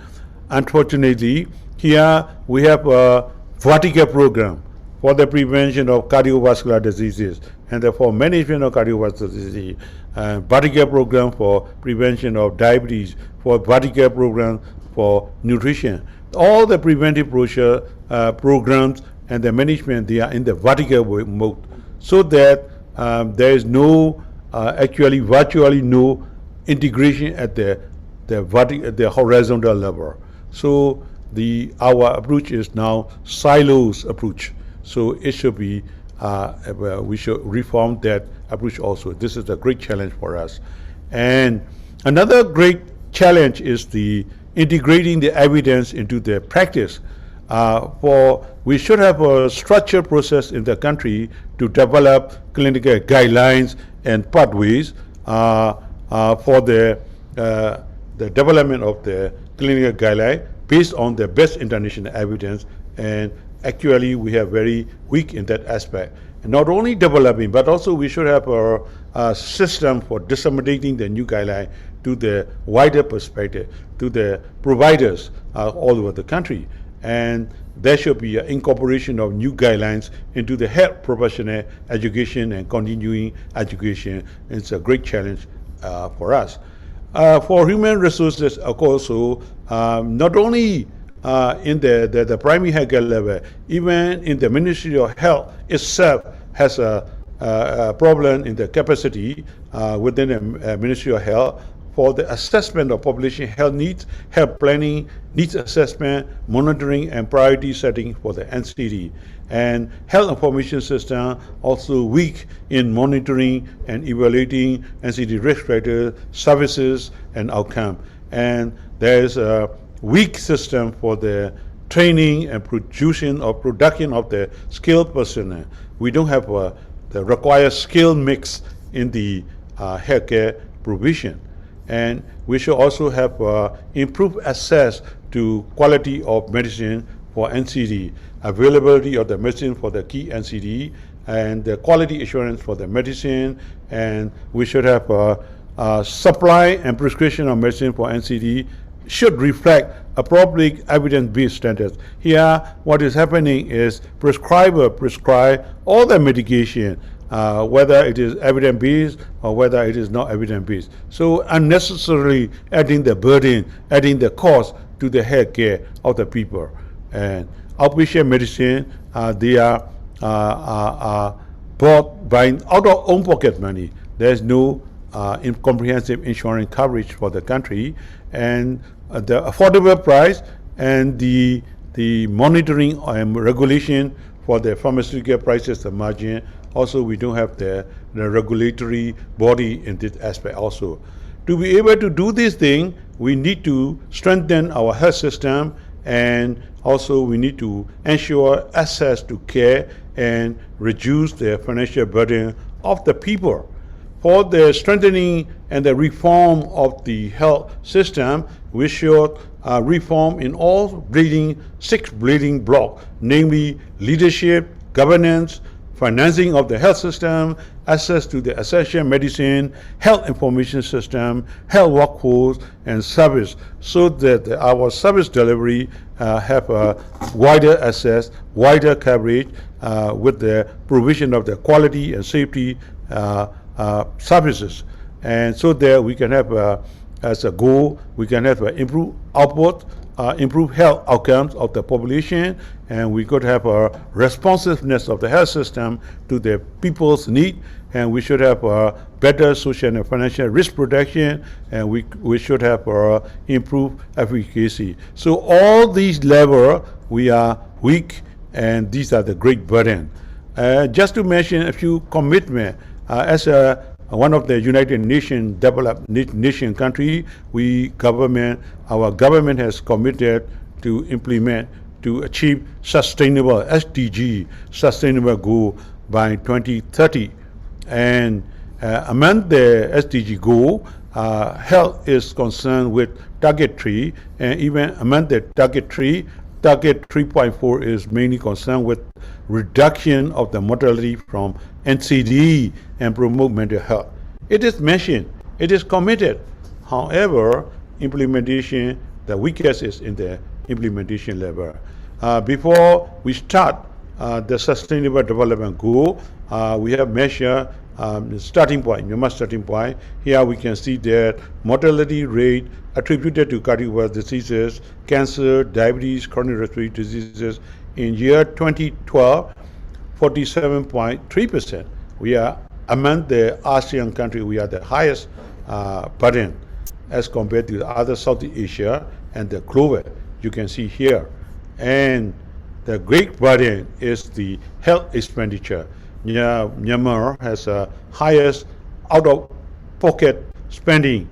Unfortunately, here we have a vertical program for the prevention of cardiovascular diseases and for management of cardiovascular disease, vertical program for prevention of diabetes, for vertical program for nutrition. All the preventive programs and the management, they are in the vertical mode, so that there is no, actually virtually no integration at the horizontal level. So our approach is now silos approach. So it should be, we should reform that approach also. This is a great challenge for us. And another great challenge is the integrating the evidence into the practice. We should have a structured process in the country to develop clinical guidelines and pathways for the development of the clinical guideline based on the best international evidence. And actually we are very weak in that aspect. And not only developing, but also we should have a system for disseminating the new guideline to the wider perspective, to the providers all over the country. And there should be an incorporation of new guidelines into the health professional education and continuing education. It's a great challenge for us. For human resources, of course, not only in the primary health care level, even in the Ministry of Health itself has a problem in the capacity within the Ministry of Health for the assessment of population health needs, health planning, needs assessment, monitoring, and priority setting for the NCD. And health information system also weak in monitoring and evaluating NCD risk factors, services, and outcome. And there is a weak system for the training and production of the skilled personnel. We don't have the required skill mix in the healthcare provision. And we should also have improved access to quality of medicine for NCD, availability of the medicine for the key NCD, and the quality assurance for the medicine. And we should have supply and prescription of medicine for NCD should reflect appropriate evidence-based standards. Here, what is happening is prescriber prescribe all the medication, whether it is evidence-based or whether it is not evidence-based. So unnecessarily adding the burden, adding the cost to the health care of the people. And outpatient medicine, they are bought by out of own pocket money. There's no comprehensive insurance coverage for the country, and the affordable price and the monitoring and regulation for the pharmaceutical prices, the margin. Also, we don't have the regulatory body in this aspect also. To be able to do this thing, we need to strengthen our health system, and also we need to ensure access to care and reduce the financial burden of the people. For the strengthening and the reform of the health system, we should reform in all six bleeding blocks, namely leadership, governance, financing of the health system, access to the essential medicine, health information system, health workforce, and service, so that our service delivery have a wider access, wider coverage with the provision of the quality and safety services. And so that we can have, as a goal, we can have improved output, improve health outcomes of the population, and we could have a responsiveness of the health system to the people's need, and we should have a better social and financial risk protection, and we should have improved efficacy. So all these levels we are weak, and these are the great burden. Just to mention a few commitments, as one of the United Nations developed nation country, our government has committed to implement to achieve sustainable SDG, sustainable goal by 2030. And among the SDG goal, health is concerned with target 3, and even among the target 3, target 3.4 is mainly concerned with reduction of the mortality from NCD and promote mental health. It is mentioned, it is committed. However, implementation, the weakest is in the implementation level. Before we start the Sustainable Development Goal, we have measured the starting point, Myanmar starting point. Here we can see that mortality rate attributed to cardiovascular diseases, cancer, diabetes, chronic respiratory diseases in year 2012, 47.3%. We are among the ASEAN countries, we are the highest burden as compared to the other Southeast Asia and the global. You can see here. And the great burden is the health expenditure. Myanmar has the highest out-of-pocket spending,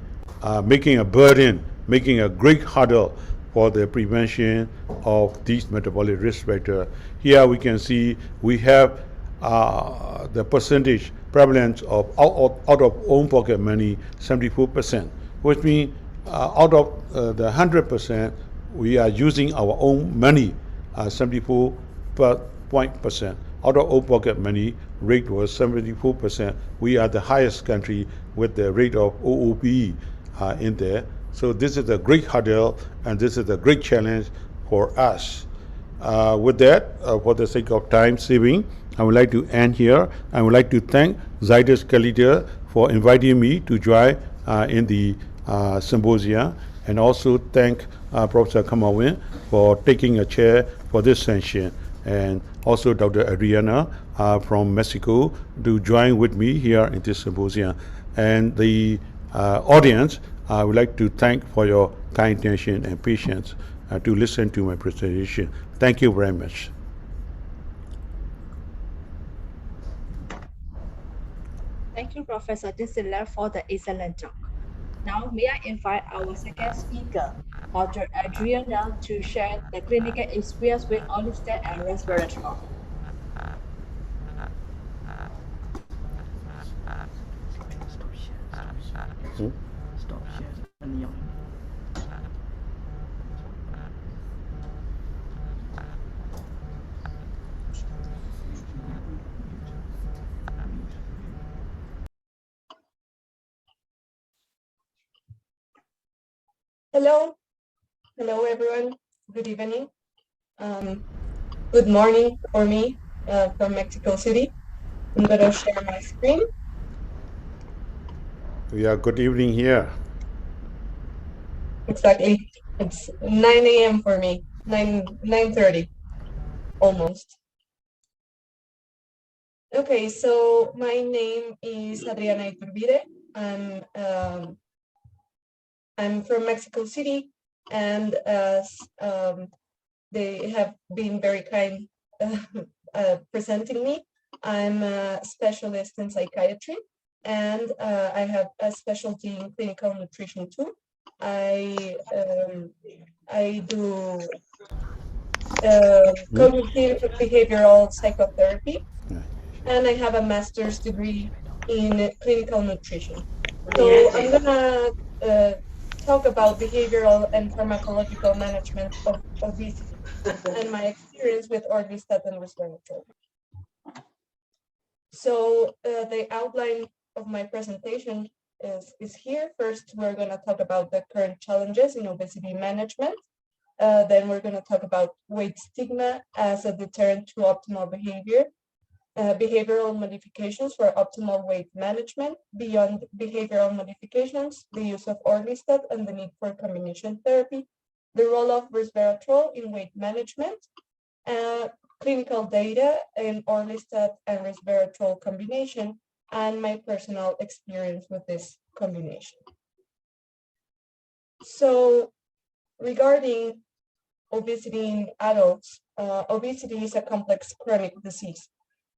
making a burden, making a great hurdle for the prevention of these metabolic risk factors. Here we can see we have the percentage prevalence of out of own pocket money, 74%, which means out of the 100%, we are using our own money, 74%. Out of own pocket money rate was 74%. We are the highest country with the rate of OOP in there. So this is a great hurdle, and this is a great challenge for us. With that, for the sake of time saving, I would like to end here. I would like to thank Zydus-Alidac for inviting me to join in the symposium, and also thank Professor Kamawin for taking a chair for this session, and also Dr. Adriana from Mexico to join with me here in this symposium. And the audience, I would like to thank for your kind attention and patience to listen to my presentation. Thank you very much. Thank you, Professor Disiller, for the excellent talk. Now, may I invite our second speaker, Dr. Adriana, to share the clinical experience with Orlistat and Resveratrol. Hello. Hello, everyone. Good evening. Good morning for me from Mexico City. I'm going to share my screen. Yeah, good evening here. Exactly. It's 9 a.m. for me, 9:30, almost. Okay, so my name is Adriana Iturbide. I'm from Mexico City, and they have been very kind presenting me. I'm a specialist in psychiatry, and I have a specialty in clinical nutrition too. I do cognitive behavioral psychotherapy, and I have a master's degree in clinical nutrition. So I'm gonna talk about behavioral and pharmacological management of obesity and my experience with Orlistat and Resveratrol. So the outline of my presentation is here. First, we're going to talk about the current challenges in obesity management. Then we're going to talk about weight stigma as a deterrent to optimal behavior, behavioral modifications for optimal weight management. Beyond behavioral modifications, the use of Orlistat and the need for combination therapy, the role of resveratrol in weight management, clinical data in Orlistat and resveratrol combination, and my personal experience with this combination. So regarding obesity in adults, obesity is a complex chronic disease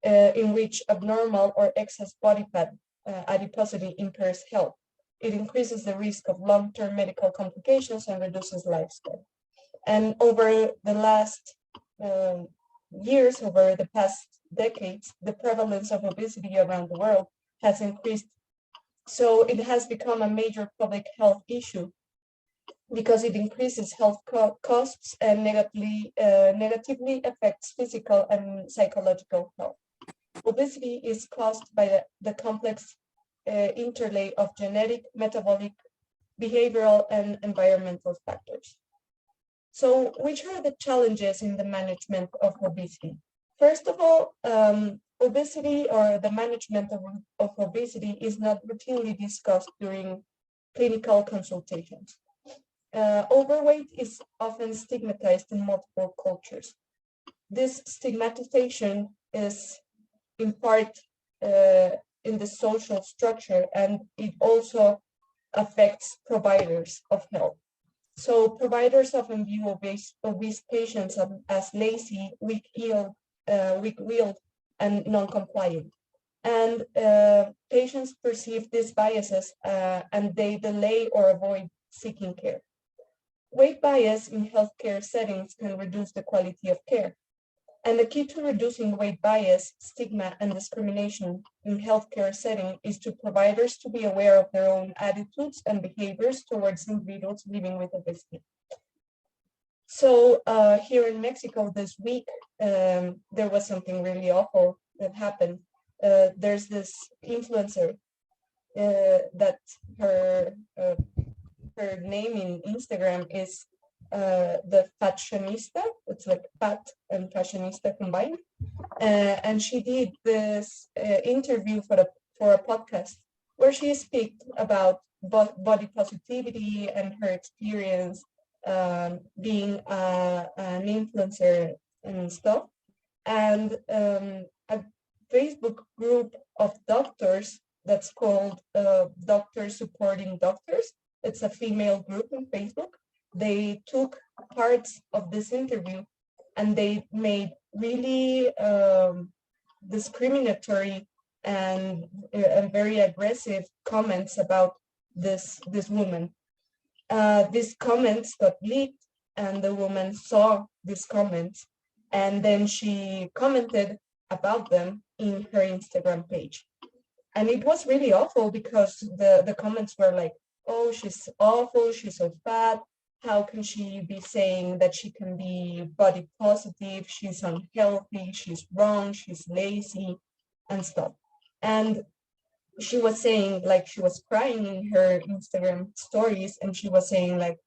in which abnormal or excess body fat adiposity impairs health. It increases the risk of long-term medical complications and reduces lifespan. And over the last years, over the past decades, the prevalence of obesity around the world has increased. So it has become a major public health issue because it increases health costs and negatively affects physical and psychological health. Obesity is caused by the complex interlay of genetic, metabolic, behavioral, and environmental factors. So which are the challenges in the management of obesity? First of all, obesity or the management of obesity is not routinely discussed during clinical consultations. Overweight is often stigmatized in multiple cultures. This stigmatization is in part in the social structure, and it also affects providers of health. So providers often view obese patients as lazy, weak-willed, and non-compliant. And patients perceive these biases and they delay or avoid seeking care. Weight bias in healthcare settings can reduce the quality of care. And the key to reducing weight bias, stigma, and discrimination in healthcare setting is to providers to be aware of their own attitudes and behaviors towards individuals living with obesity. So here in Mexico this week, there was something really awful that happened. There's this influencer that her name in Instagram is the fashionista. It's like fat and fashionista combined, and she did this interview for a podcast where she speaks about body positivity and her experience being an influencer and stuff. And a Facebook group of doctors that's called Doctors Supporting Doctors. It's a female group on Facebook. They took parts of this interview and they made really discriminatory and very aggressive comments about this woman. These comments got leaked and the woman saw these comments, and then she commented about them in her Instagram page. And it was really awful because the comments were like, oh, she's awful, she's so fat, how can she be saying that she can be body positive, she's unhealthy, she's wrong, she's lazy, and stuff. And she was saying, like, she was crying in her Instagram stories, and she was saying, like,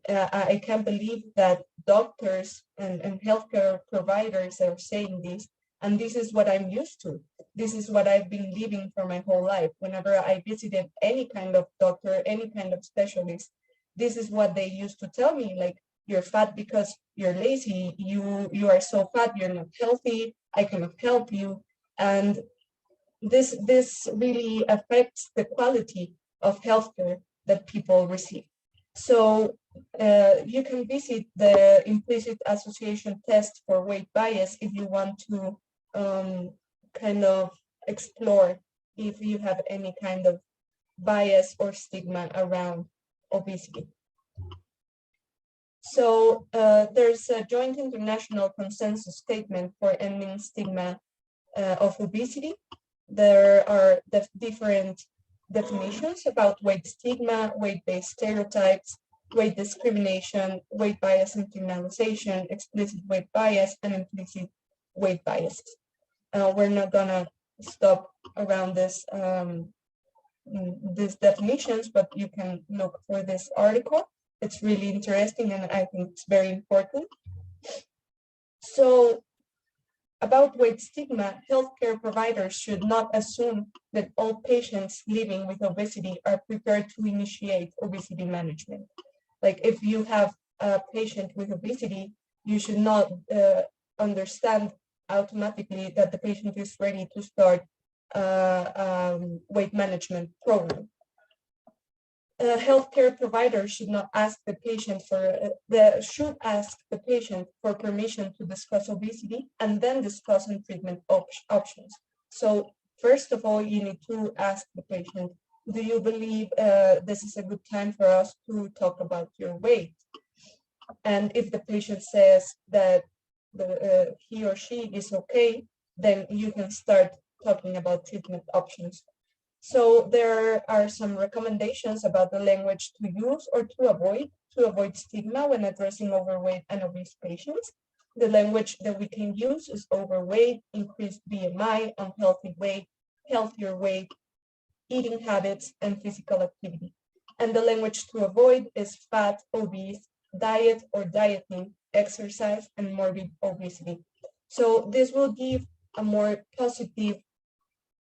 I can't believe that doctors and healthcare providers are saying this, and this is what I'm used to. This is what I've been living for my whole life. Whenever I visited any kind of doctor, any kind of specialist, this is what they used to tell me, like, you're fat because you're lazy, you are so fat, you're not healthy, I cannot help you. And this really affects the quality of healthcare that people receive. So you can visit the implicit association test for weight bias if you want to kind of explore if you have any kind of bias or stigma around obesity. So there's a joint international consensus statement for ending stigma of obesity. There are different definitions about weight stigma, weight-based stereotypes, weight discrimination, weight bias internalization, explicit weight bias, and implicit weight bias. We're not gonna stop around these definitions, but you can look for this article. It's really interesting, and I think it's very important. So, about weight stigma, healthcare providers should not assume that all patients living with obesity are prepared to initiate obesity management. Like if you have a patient with obesity, you should not understand automatically that the patient is ready to start weight management program. Healthcare providers should not ask the patient should ask the patient for permission to discuss obesity and then discuss on treatment options. So first of all, you need to ask the patient, do you believe this is a good time for us to talk about your weight? And if the patient says that he or she is okay, then you can start talking about treatment options. So there are some recommendations about the language to use or to avoid stigma when addressing overweight and obese patients. The language that we can use is overweight, increased BMI, unhealthy weight, healthier weight, eating habits, and physical activity. And the language to avoid is fat, obese, diet or dieting, exercise, and morbid obesity. So this will give a more positive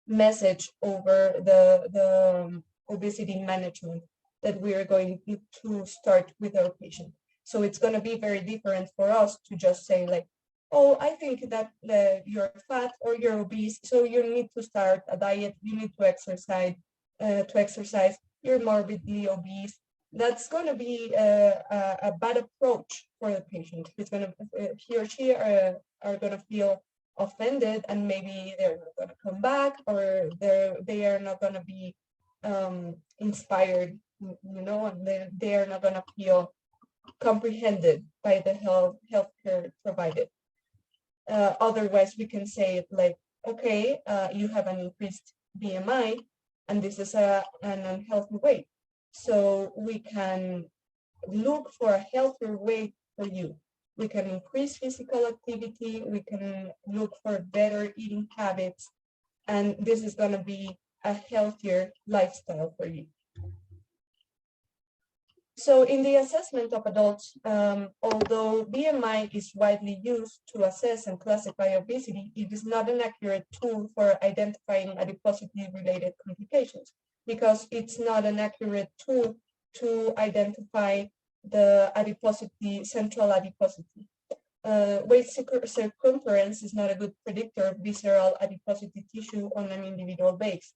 message over the obesity management that we are going to start with our patient. So it's going to be very different for us to just say like, oh, I think that you're fat or you're obese, so you need to start a diet, you need to exercise, you're morbidly obese. That's going to be a bad approach for the patient. It's going to, he or she are going to feel offended, and maybe they're not going to come back, or they are not going to be inspired, and they are not going to feel comprehended by the healthcare provided. Otherwise, we can say it like, okay, you have an increased BMI, and this is an unhealthy weight. So we can look for a healthier weight for you. We can increase physical activity, we can look for better eating habits, and this is going to be a healthier lifestyle for you. So in the assessment of adults, although BMI is widely used to assess and classify obesity, it is not an accurate tool for identifying adiposity-related complications, because it's not an accurate tool to identify the adiposity, central adiposity. Waist circumference is not a good predictor of visceral adiposity tissue on an individual basis.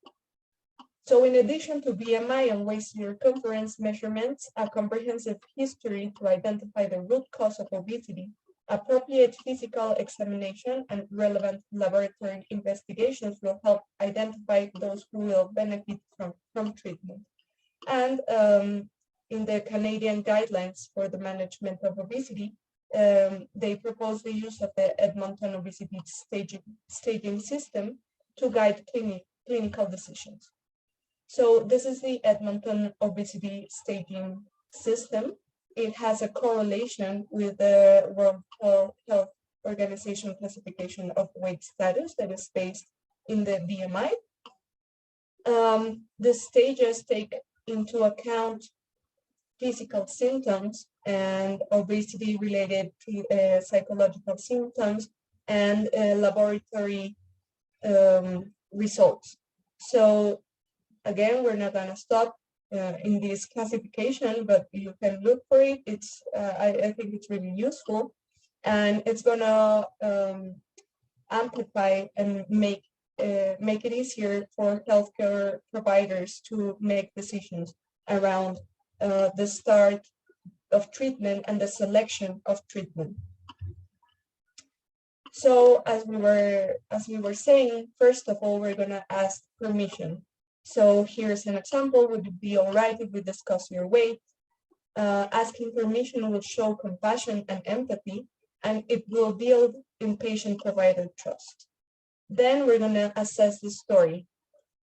So in addition to BMI and waist circumference measurements, a comprehensive history to identify the root cause of obesity, appropriate physical examination, and relevant laboratory investigations will help identify those who will benefit from treatment. And in the Canadian guidelines for the management of obesity, they propose the use of the Edmonton obesity staging system to guide clinical decisions. So this is the Edmonton obesity staging system. It has a correlation with the World Health Organization classification of weight status that is based in the BMI. The stages take into account physical symptoms and obesity-related psychological symptoms and laboratory results. So again, we're not going to stop in this classification, but you can look for it. It's I think it's really useful, and it's going to amplify and make it easier for healthcare providers to make decisions around the start of treatment and the selection of treatment. So as we were saying, first of all, we're going to ask permission. So here's an example. Would it be all right if we discuss your weight? Asking permission will show compassion and empathy, and it will build in patient-provider trust. Then we're going to assess the story.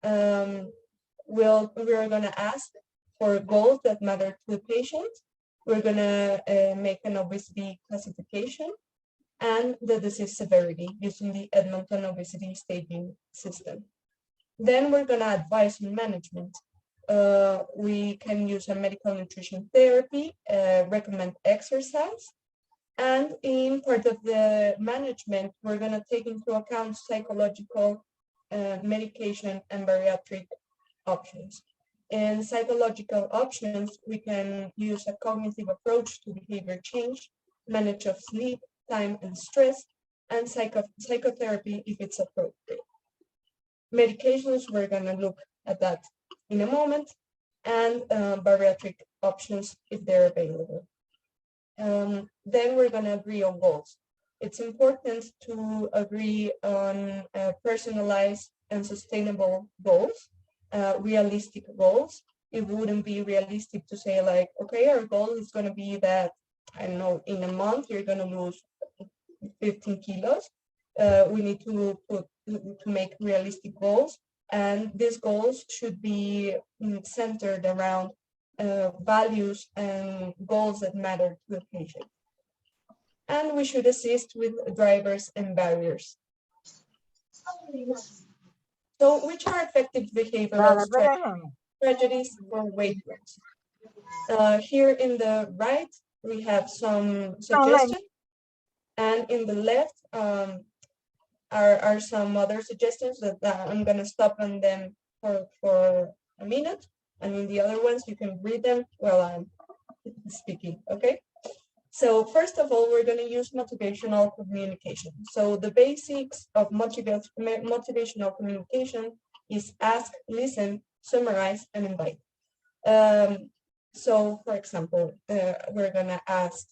We're going to ask for goals that matter to the patient. We're going to make an obesity classification and the disease severity using the Edmonton obesity staging system. Then we're going to advise on management. We can use a medical nutrition therapy, recommend exercise, and in part of the management, we're going to take into account psychological, medication, and bariatric options. In psychological options, we can use a cognitive approach to behavior change, manage of sleep, time, and stress, and psychotherapy if it's appropriate. Medications, we're going to look at that in a moment, and bariatric options if they're available. Then we're going to agree on goals. It's important to agree on personalized and sustainable goals, realistic goals. It wouldn't be realistic to say like, okay, our goal is going to be that, I don't know, in a month you're going to lose 15 kilos. We need to make realistic goals, and these goals should be centered around values and goals that matter to the patient. And we should assist with drivers and barriers. So, which are effective behavioral strategies for weight loss? Here in the right, we have some suggestions, and in the left are some other suggestions that I'm going to stop on them for a minute, and in the other ones you can read them while I'm speaking, okay? So first of all, we're going to use motivational communication. So the basics of motivational communication is ask, listen, summarize, and invite. So for example, we're going to ask,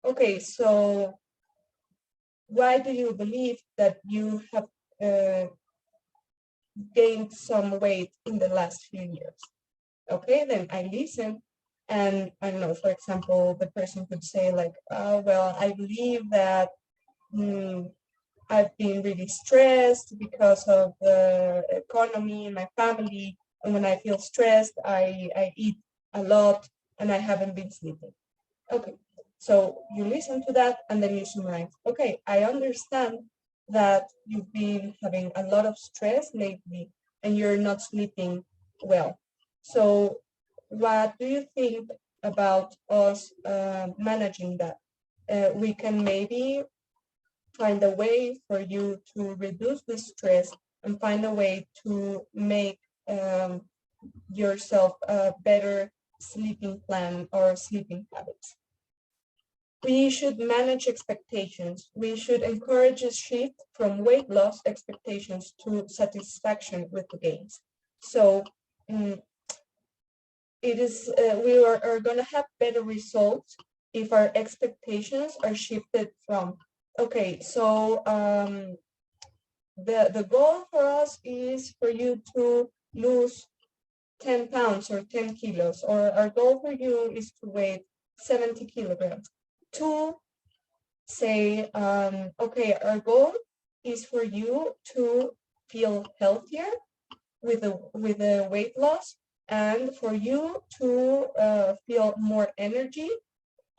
okay, so why do you believe that you have gained some weight in the last few years? Okay, then I listen. And I don't know, for example, the person could say like, well, I believe that I've been really stressed because of the economy in my family. And when I feel stressed, I eat a lot and I haven't been sleeping. Okay, so you listen to that and then you summarize. Okay, I understand that you've been having a lot of stress lately and you're not sleeping well. So what do you think about us managing that? We can maybe find a way for you to reduce the stress and find a way to make yourself a better sleeping plan or sleeping habits. We should manage expectations. We should encourage a shift from weight loss expectations to satisfaction with the gains. So it is we are going to have better results if our expectations are shifted from, okay, so the goal for us is for you to lose 10 pounds or 10 kilos, or our goal for you is to weigh 70 kilograms. To say, okay, our goal is for you to feel healthier with the weight loss, and for you to feel more energy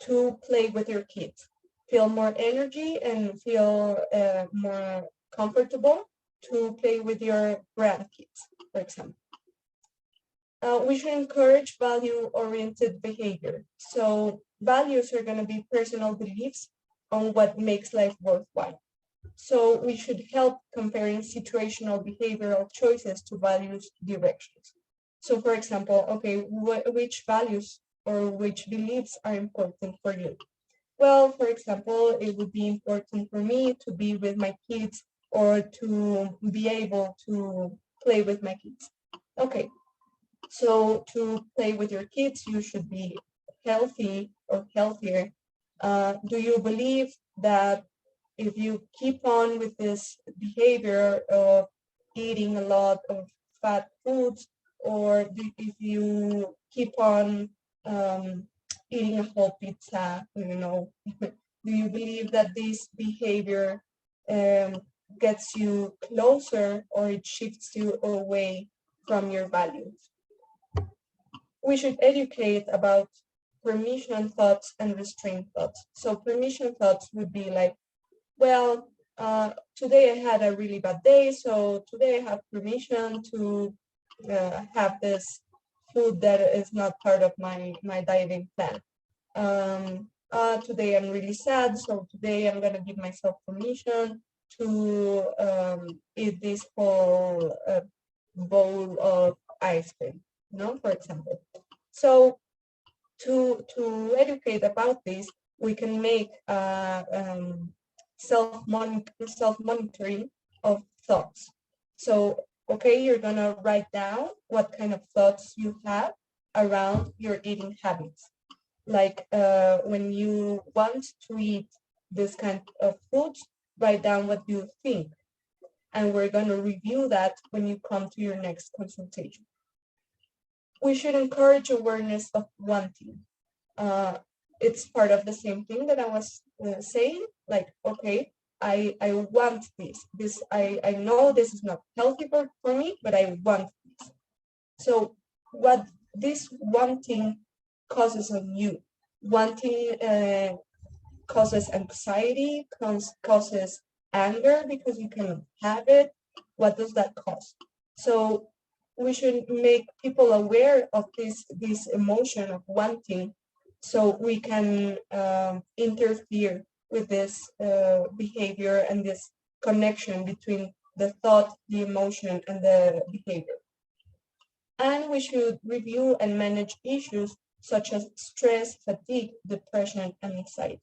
to play with your kids, feel more energy and feel more comfortable to play with your grandkids, for example. We should encourage value-oriented behavior. So values are going to be personal beliefs on what makes life worthwhile. So we should help comparing situational behavioral choices to values directions. So for example, okay, which values or which beliefs are important for you? Well, for example, it would be important for me to be with my kids or to be able to play with my kids. Okay, so to play with your kids, you should be healthy or healthier. Do you believe that if you keep on with this behavior of eating a lot of fat foods, or if you keep on eating a whole pizza, you know, do you believe that this behavior gets you closer or it shifts you away from your values. We should educate about permission thoughts and restraint thoughts. So permission thoughts would be like, well, today I had a really bad day, so today I have permission to have this food that is not part of my dieting plan. Today I'm really sad, so today I'm gonna give myself permission to eat this whole bowl of ice cream, for example. So to educate about this, we can make self-monitoring of thoughts. So, okay, you're gonna write down what kind of thoughts you have around your eating habits. Like when you want to eat this kind of foods, write down what you think. And we're gonna review that when you come to your next consultation. We should encourage awareness of wanting. It's part of the same thing that I was saying, like, okay, I want this. I know this is not healthy for me, but I want this. So what this wanting causes on you, wanting causes anxiety, causes anger because you cannot have it. What does that cause? So we should make people aware of this emotion of wanting, so we can interfere with this behavior and this connection between the thought, the emotion, and the behavior. And we should review and manage issues such as stress, fatigue, depression, and anxiety.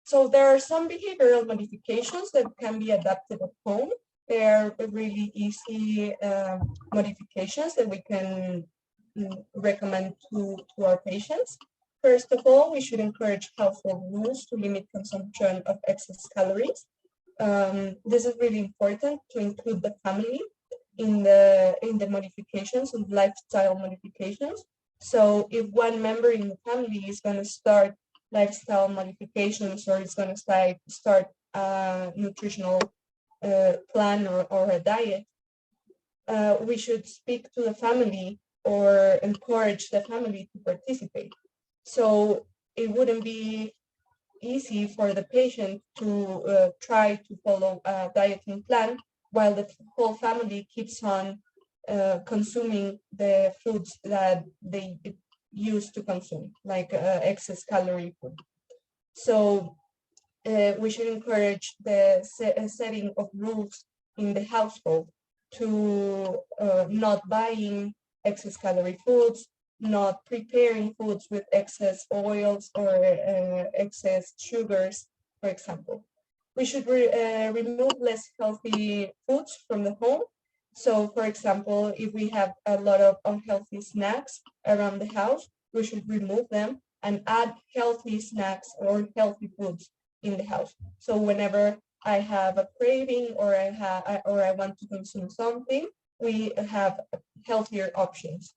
So there are some behavioral modifications that can be adapted at home. They are really easy modifications that we can recommend to our patients. First of all, we should encourage household rules to limit consumption of excess calories. This is really important to include the family in the modifications and lifestyle modifications. So if one member in the family is going to start lifestyle modifications or is going to start a nutritional plan or a diet, we should speak to the family or encourage the family to participate. So it wouldn't be easy for the patient to try to follow a dieting plan while the whole family keeps on consuming the foods that they used to consume, like excess calorie food. So we should encourage the setting of rules in the household to not buying excess calorie foods, not preparing foods with excess oils or excess sugars, for example. We should remove less healthy foods from the home. So, for example, if we have a lot of unhealthy snacks around the house, we should remove them and add healthy snacks or healthy foods in the house. So whenever I have a craving or I want to consume something, we have healthier options.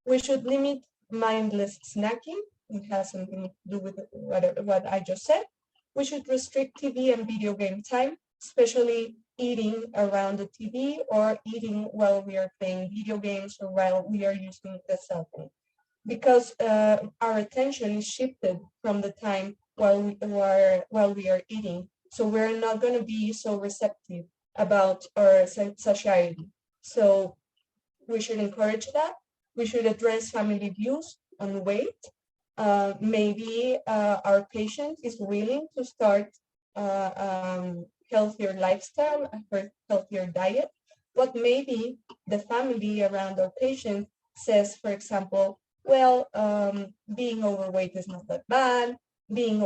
We should limit mindless snacking. It has something to do with what I just said. We should restrict TV and video game time, especially eating around the TV or eating while we are playing video games or while we are using the cell phone, because our attention is shifted from the time while we are eating. So we're not going to be so receptive about our satiety. So we should encourage that. We should address family views on weight. Maybe our patient is willing to start healthier lifestyle, a healthier diet, but maybe the family around our patient says, for example, well, being overweight is not that bad. Being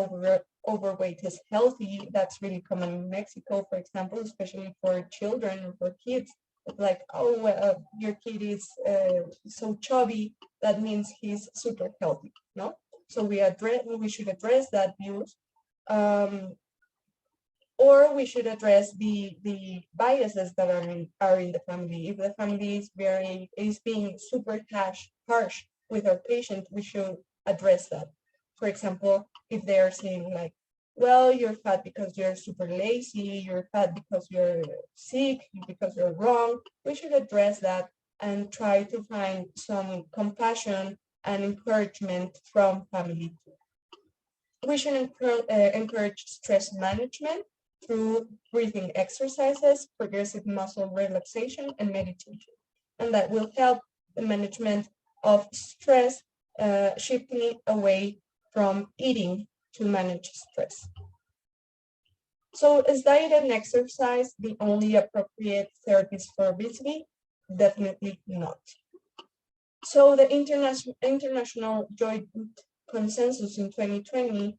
overweight is healthy. That's really common in Mexico, for example, especially for children or for kids. It's like, oh, well, your kid is so chubby, that means he's super healthy, no? So we should address that views, or we should address the biases that are in the family. If the family is being super harsh with our patient, we should address that. For example, if they are saying like, well, you're fat because you're super lazy, you're fat because you're sick, because you're wrong. We should address that and try to find some compassion and encouragement from family too. We should encourage stress management through breathing exercises, progressive muscle relaxation, and meditation. And that will help the management of stress, shifting away from eating to manage stress. So is diet and exercise the only appropriate therapies for obesity? Definitely not. So the international joint consensus in 2020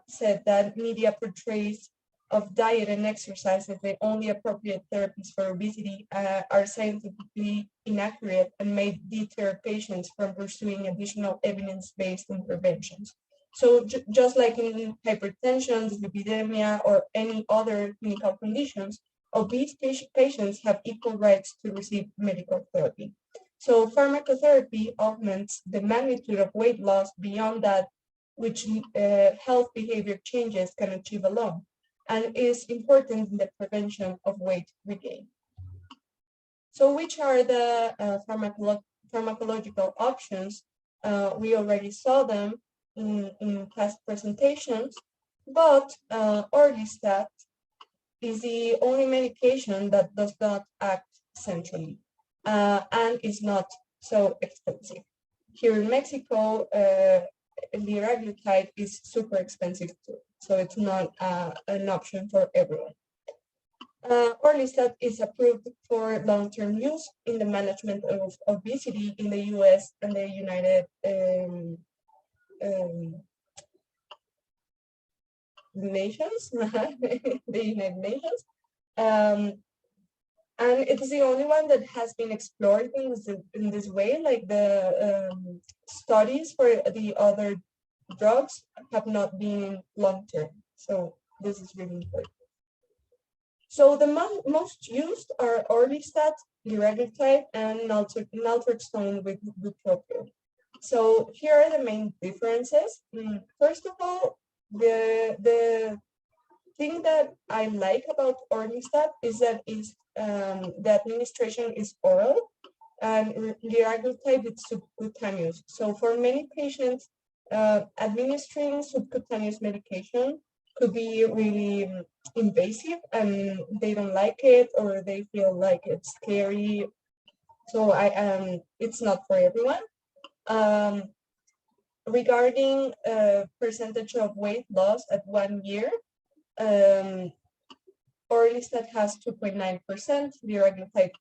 said that media portrays of diet and exercise as the only appropriate therapies for obesity are scientifically inaccurate and may deter patients from pursuing additional evidence-based interventions. So just like in hypertension, dyslipidemia, or any other clinical conditions, obese patients have equal rights to receive medical therapy. So pharmacotherapy augments the magnitude of weight loss beyond that which health behavior changes can achieve alone, and is important in the prevention of weight regain. So which are the pharmacological options? We already saw them in past presentations, but Orlistat is the only medication that does not act centrally and is not so expensive. Here in Mexico, liraglutide is super expensive too, so it's not an option for everyone. Orlistat is approved for long-term use in the management of obesity in the US and the United Nations, the United Nations. And it is the only one that has been explored in this way. Like the studies for the other drugs have not been long-term. So this is really important. So the most used are Orlistat, liraglutide, and naltrexone with bupropion. So here are the main differences. First of all, the thing that I like about Orlistat is that the administration is oral, and liraglutide is subcutaneous. So for many patients, administering subcutaneous medication could be really invasive, and they don't like it, or they feel like it's scary. So it's not for everyone. Regarding percentage of weight loss at 1 year, Orlistat has 2.9%, liraglutide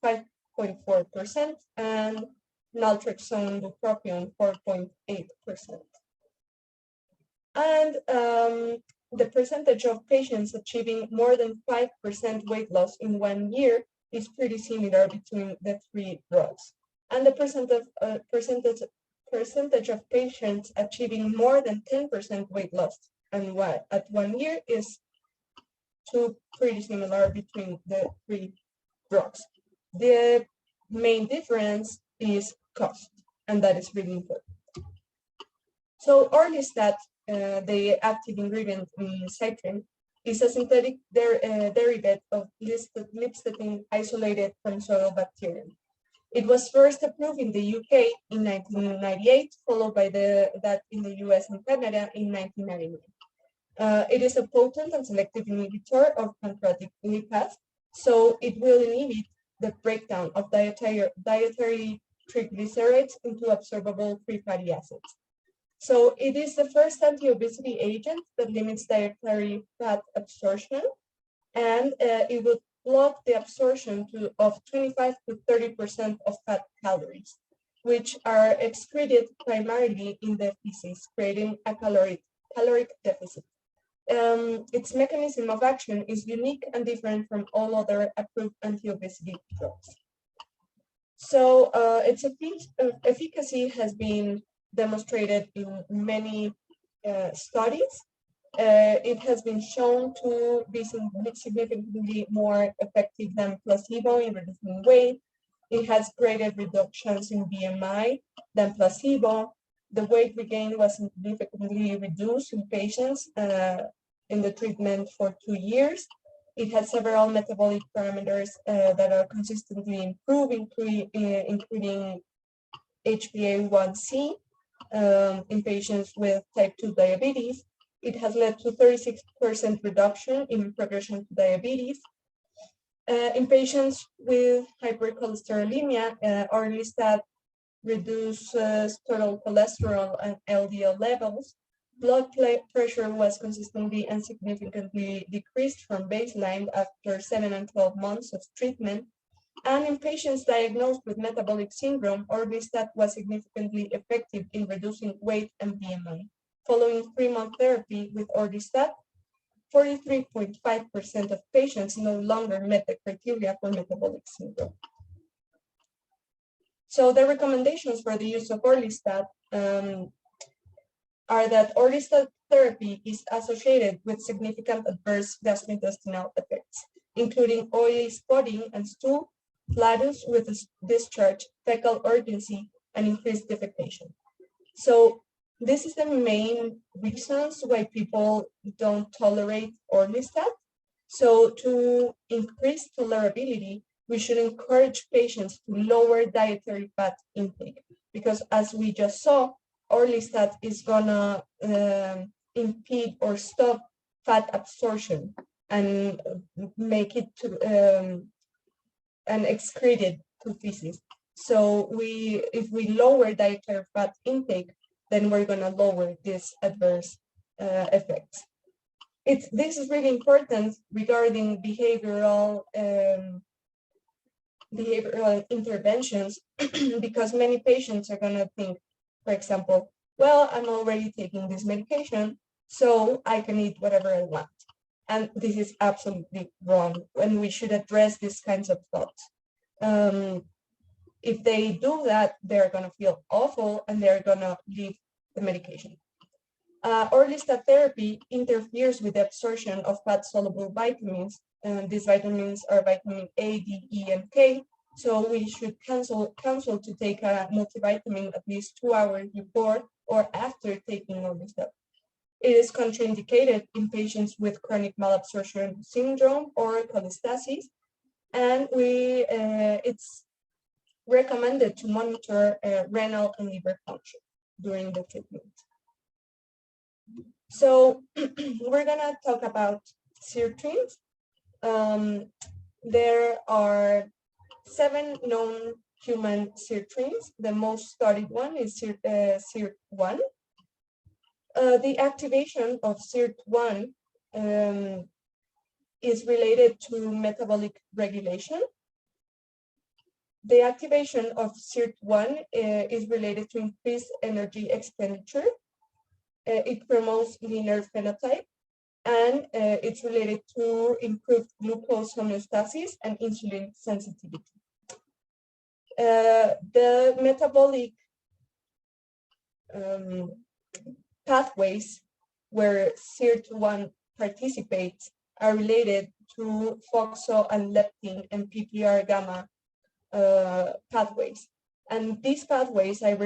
5.4%, and naltrexone bupropion 4.8%. And the percentage of patients achieving more than 5% weight loss in 1 year is pretty similar between the three drugs. And the percentage of patients achieving more than 10% weight loss and at 1 year is pretty similar between the three drugs. The main difference is cost, and that is really important. So Orlistat, the active ingredient in citrin, is a synthetic derivative of lymphatin isolated from soil bacterium. It was first approved in the UK in 1998, followed by that in the US and Canada in 1999. It is a potent and selective inhibitor of pancreatic lipase, so it will inhibit the breakdown of dietary triglycerides into absorbable free fatty acids. So it is the first anti-obesity agent that limits dietary fat absorption, and it will block the absorption of 25 to 30% of fat calories, which are excreted primarily in the feces, creating a caloric deficit. Its mechanism of action is unique and different from all other approved anti-obesity drugs. So its efficacy has been demonstrated in many studies. It has been shown to be significantly more effective than placebo in reducing weight. It has greater reductions in BMI than placebo. The weight regain was significantly reduced in patients in the treatment for 2 years. It had several metabolic parameters that are consistently improving, including HbA1c in patients with type 2 diabetes. It has led to 36% reduction in progression to diabetes. In patients with hypercholesterolemia, orlistat reduces total cholesterol and LDL levels. Blood pressure was consistently and significantly decreased from baseline after 7 and 12 months of treatment. And in patients diagnosed with metabolic syndrome, orlistat was significantly effective in reducing weight and BMI. Following 3-month therapy with orlistat, 43.5% of patients no longer met the criteria for metabolic syndrome. So the recommendations for the use of orlistat are that orlistat therapy is associated with significant adverse gastrointestinal effects, including oily spotting and stool, flatus with discharge, fecal urgency, and increased defecation. So this is the main reasons why people don't tolerate orlistat. So to increase tolerability, we should encourage patients to lower dietary fat intake, because as we just saw, orlistat is gonna impede or stop fat absorption and make it to and excrete it to feces. So if we lower dietary fat intake, then we're gonna lower this adverse effects. This is really important regarding behavioral interventions because many patients are gonna think, for example, well, I'm already taking this medication, so I can eat whatever I want. And this is absolutely wrong, and we should address these kinds of thoughts. If they do that, they're gonna feel awful and they're gonna leave the medication. Orlistat therapy interferes with the absorption of fat-soluble vitamins, and these vitamins are vitamin A, D, E, and K. So we should counsel to take a multivitamin at least 2 hours before or after taking orlistat. It is contraindicated in patients with chronic malabsorption syndrome or cholestasis, and it's recommended to monitor renal and liver function during the treatment. So we're gonna talk about sirtuins. There are 7 known human sirtuins. The most studied one is SIRT1. The activation of SIRT1 is related to metabolic regulation. The activation of SIRT1 is related to increased energy expenditure. It promotes linear phenotype, and it's related to improved glucose homeostasis and insulin sensitivity. The metabolic pathways where SIRT1 participates are related to FOXO and leptin and PPR gamma pathways. And these pathways are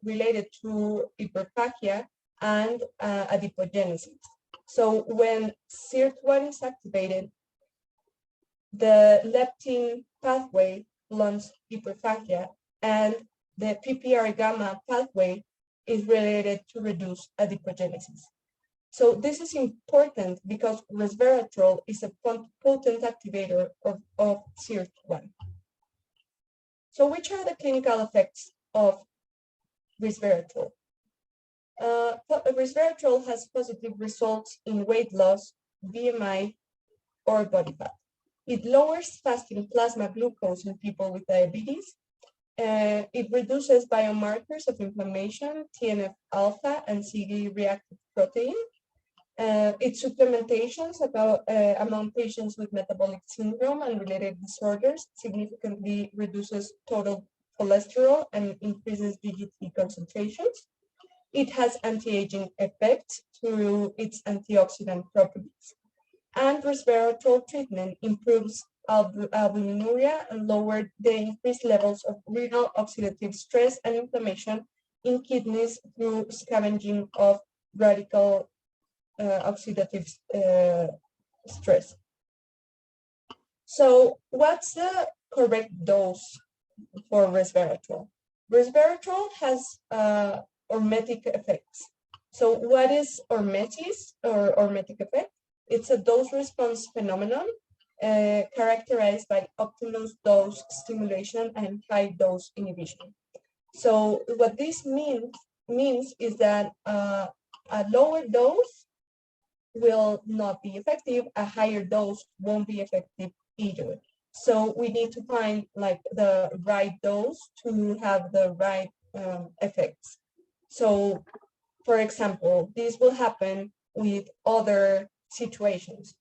related to hyperphagia and adipogenesis. So when SIRT1 is activated, the leptin pathway blunts hyperphagia, and the PPR gamma pathway is related to reduce adipogenesis. So this is important because resveratrol is a potent activator of SIRT1. So which are the clinical effects of resveratrol? Resveratrol has positive results in weight loss, BMI, or body fat. It lowers fasting plasma glucose in people with diabetes. It reduces biomarkers of inflammation, TNF-alpha and CD-reactive protein. Its supplementations among patients with metabolic syndrome and related disorders significantly reduces total cholesterol and increases GGT concentrations. It has anti-aging effects through its antioxidant properties. And resveratrol treatment improves albuminuria and lowered the increased levels of renal oxidative stress and inflammation in kidneys through scavenging of radical oxidative stress. So what's the correct dose for resveratrol? Resveratrol has hormetic effects. So what is hormesis or hormetic effect? It's a dose response phenomenon characterized by optimal dose stimulation and high dose inhibition. So what this means is that a lower dose will not be effective, a higher dose won't be effective either. So we need to find like the right dose to have the right effects. So for example, this will happen with other situations.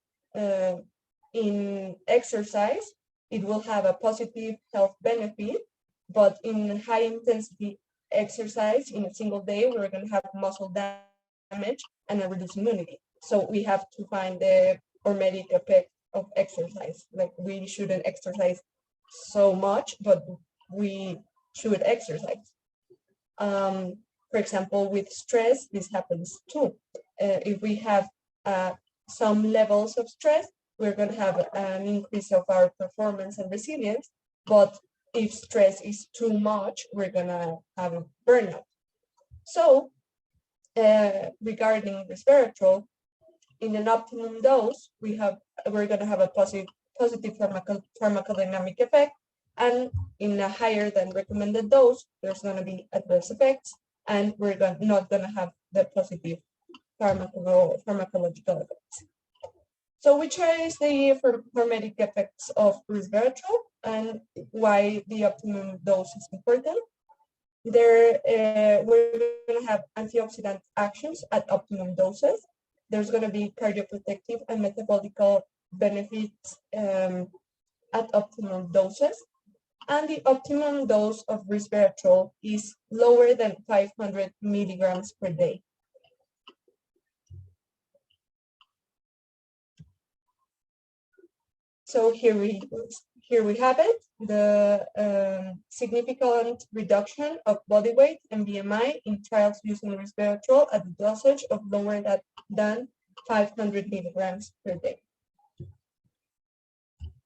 In exercise, it will have a positive health benefit, but in high intensity exercise in a single day, we're going to have muscle damage and a reduced immunity. So we have to find the hormetic effect of exercise. Like we shouldn't exercise so much, but we should exercise. For example, with stress, this happens too. If we have some levels of stress, we're going to have an increase of our performance and resilience. But if stress is too much, we're going to have a burnout. So regarding resveratrol, in an optimum dose, we're going to have a positive pharmacodynamic effect, and in a higher than recommended dose, there's going to be adverse effects, and we're not going to have the positive pharmacological effects. So which is the hormetic effects of resveratrol and why the optimum dose is important? We're going to have antioxidant actions at optimum doses. There's going to be cardioprotective and metabolic benefits at optimum doses. And the optimum dose of resveratrol is lower than 500 milligrams per day. So here we have it, the significant reduction of body weight and BMI in trials using resveratrol at the dosage of lower than 500 milligrams per day.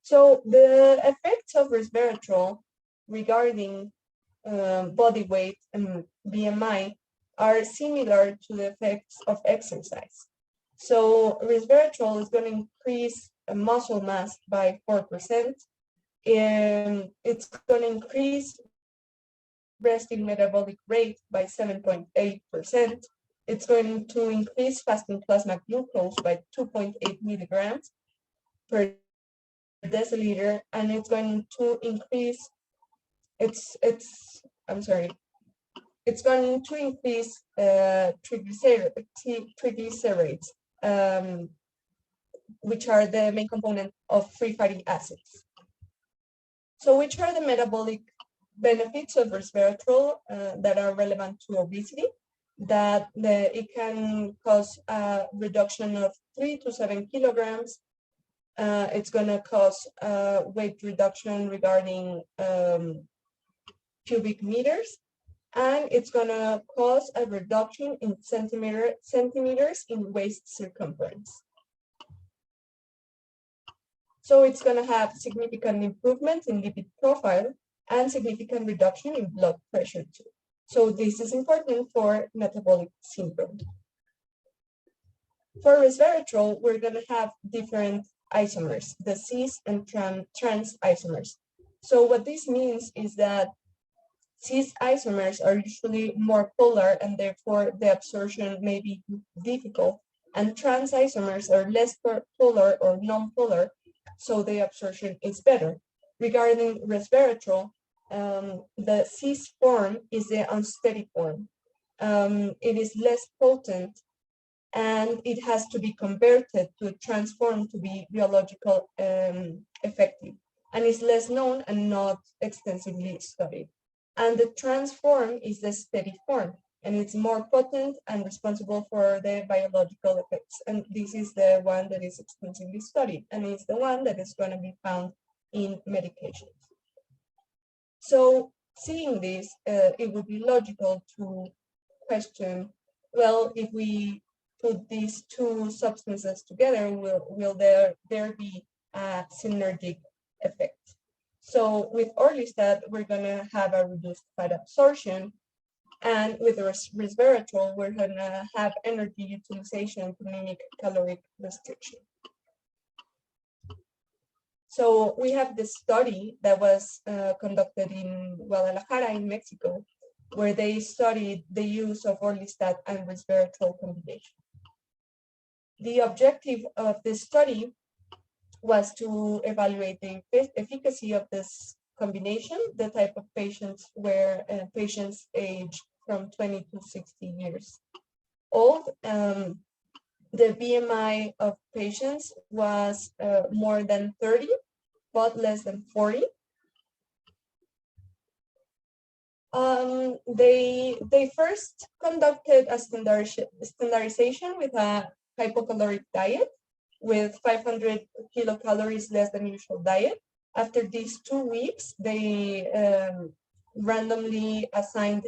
So the effects of resveratrol regarding body weight and BMI are similar to the effects of exercise. So resveratrol is going to increase muscle mass by 4%, and it's going to increase resting metabolic rate by 7.8%. It's going to increase fasting plasma glucose by 2.8 milligrams per deciliter, and it's going to increase it's going to increase triglycerides, which are the main component of free fatty acids. So which are the metabolic benefits of resveratrol that are relevant to obesity? That it can cause a reduction of 3 to 7 kilograms. It's going to cause weight reduction regarding cubic meters, and it's going to cause a reduction in centimeters in waist circumference. So it's going to have significant improvement in lipid profile and significant reduction in blood pressure too. So this is important for metabolic syndrome. For resveratrol, we're going to have different isomers, the cis and trans isomers. So what this means is that cis isomers are usually more polar and therefore the absorption may be difficult, and trans isomers are less polar or non-polar, so the absorption is better. Regarding resveratrol, the cis form is the unsteady form. It is less potent, and it has to be converted to transform to be biological effective, and is less known and not extensively studied. And the trans form is the steady form, and it's more potent and responsible for the biological effects. And this is the one that is extensively studied, and it's the one that is going to be found in medications. So seeing this, it would be logical to question, well, if we put these two substances together, will there be a synergic effect? So with orlistat, we're going to have a reduced fat absorption, and with resveratrol, we're going to have energy utilization to mimic caloric restriction. So we have this study that was conducted in Guadalajara in Mexico, where they studied the use of orlistat and resveratrol combination. The objective of this study was to evaluate the efficacy of this combination. The type of patients were patients aged from 20 to 60 years old. The BMI of patients was more than 30, but less than 40. They first conducted a standardization with a hypocaloric diet with 500 kilocalories less than usual diet. After these 2 weeks, they randomly assigned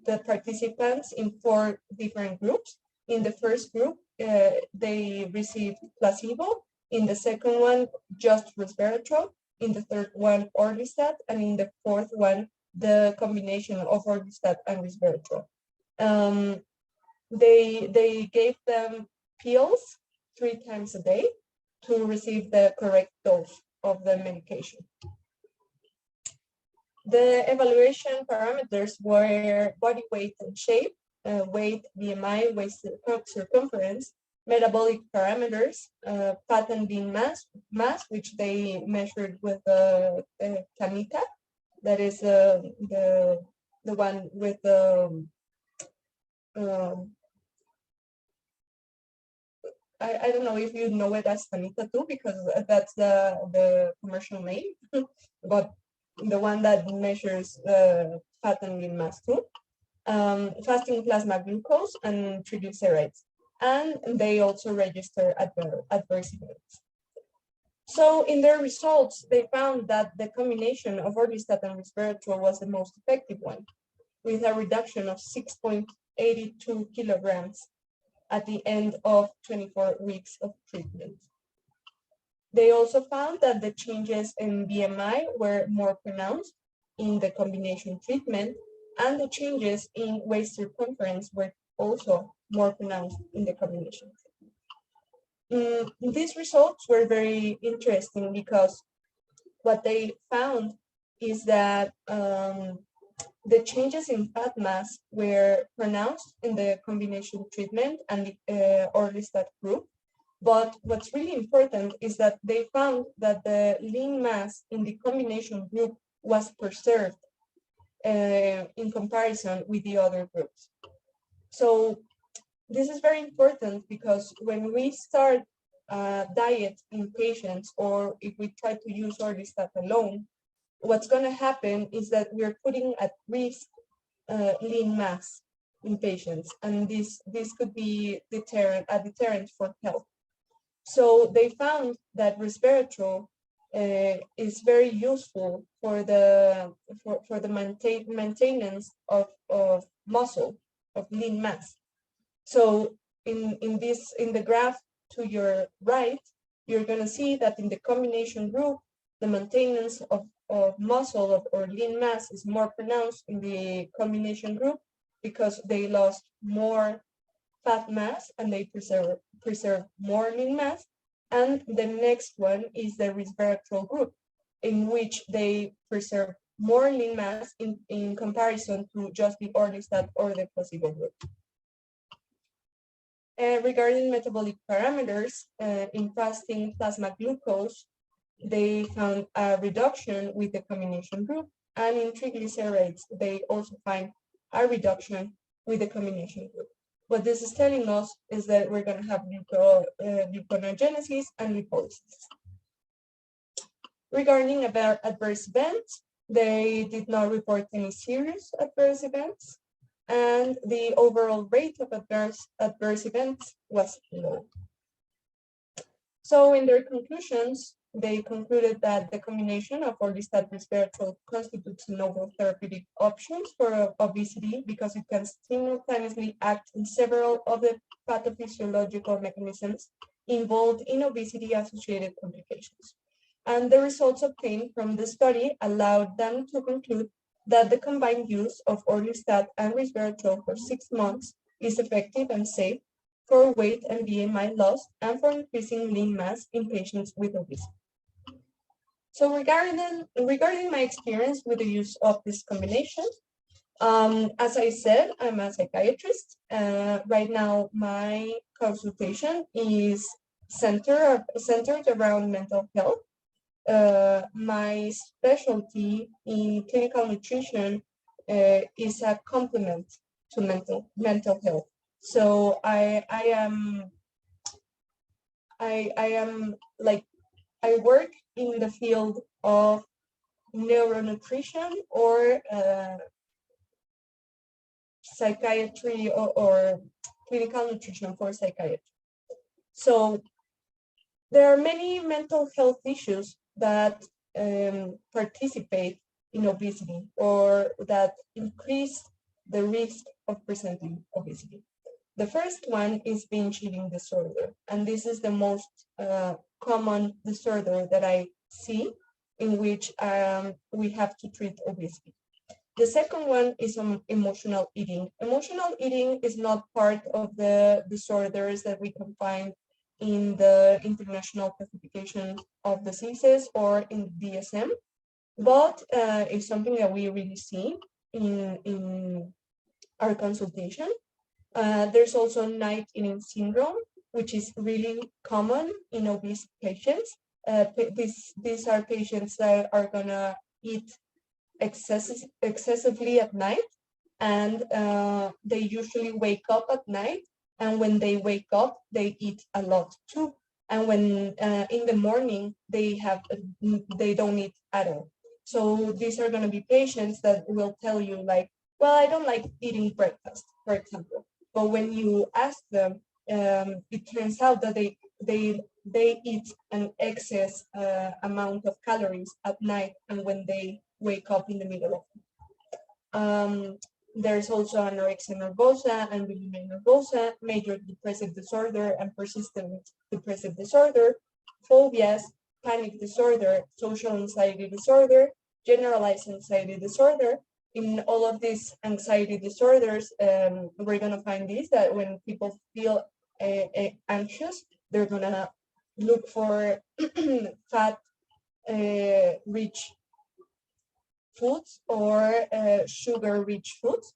the participants in 4 different groups. In the first group, they received placebo. In the second one, just resveratrol. In the third one, orlistat. And in the fourth one, the combination of orlistat and resveratrol. They gave them pills 3 times a day to receive the correct dose of the medication. The evaluation parameters were body weight and shape, weight, BMI, waist circumference, metabolic parameters, fat and lean mass, which they measured with the Camita, that is the one with the I don't know if you know it as Tanita too, because that's the commercial name, but the one that measures fat and lean mass too, fasting plasma glucose and triglycerides, and they also register adverse events. So in their results, they found that the combination of orlistat and resveratrol was the most effective one, with a reduction of 6.82 kilograms at the end of 24 weeks of treatment. They also found that the changes in BMI were more pronounced in the combination treatment, and the changes in waist circumference were also more pronounced in the combination treatment. These results were very interesting because what they found is that the changes in fat mass were pronounced in the combination treatment and orlistat group. But what's really important is that they found that the lean mass in the combination group was preserved in comparison with the other groups. So this is very important because when we start a diet in patients, or if we try to use orlistat alone, what's going to happen is that we're putting at risk lean mass in patients, and this could be a deterrent for health. So they found that resveratrol is very useful for the maintenance of muscle, of lean mass. So in the graph to your right, you're going to see that in the combination group, the maintenance of muscle or lean mass is more pronounced in the combination group because they lost more fat mass and they preserve more lean mass. And the next one is the resveratrol group, in which they preserve more lean mass in comparison to just the orlistat or the placebo group. Regarding metabolic parameters, in fasting plasma glucose, they found a reduction with the combination group, and in triglycerides, they also find a reduction with the combination group. What this is telling us is that we're going to have gluconeogenesis and lipolysis. Regarding about adverse events, they did not report any serious adverse events, and the overall rate of adverse events was low. So in their conclusions, they concluded that the combination of orlistat and resveratrol constitutes novel therapeutic options for obesity because it can simultaneously act in several of the pathophysiological mechanisms involved in obesity-associated complications. And the results obtained from the study allowed them to conclude that the combined use of orlistat and resveratrol for 6 months is effective and safe for weight and BMI loss and for increasing lean mass in patients with obesity. So regarding my experience with the use of this combination, as I said, I'm a psychiatrist. Right now, my consultation is centered around mental health. My specialty in clinical nutrition is a complement to mental health. So I work in the field of neuronutrition or psychiatry or clinical nutrition for psychiatry. So there are many mental health issues that participate in obesity or that increase the risk of presenting obesity. The first one is binge eating disorder, and this is the most common disorder that I see in which we have to treat obesity. The second one is emotional eating. Emotional eating is not part of the disorders that we can find in the International Classification of Diseases or in DSM, but it's something that we really see in our consultation. There's also night eating syndrome, which is really common in obese patients. These are patients that are gonna eat excessively at night, and they usually wake up at night, and when they wake up, they eat a lot too. And when in the morning, they don't eat at all. So these are gonna be patients that will tell you like, well, I don't like eating breakfast, for example. But when you ask them, it turns out that they eat an excess amount of calories at night and when they wake up in the middle of it. There's also anorexia nervosa and bulimia nervosa, major depressive disorder and persistent depressive disorder, phobias, panic disorder, social anxiety disorder, generalized anxiety disorder. In all of these anxiety disorders, we're going to find this, that when people feel anxious, they're going to look for fat rich foods or sugar rich foods,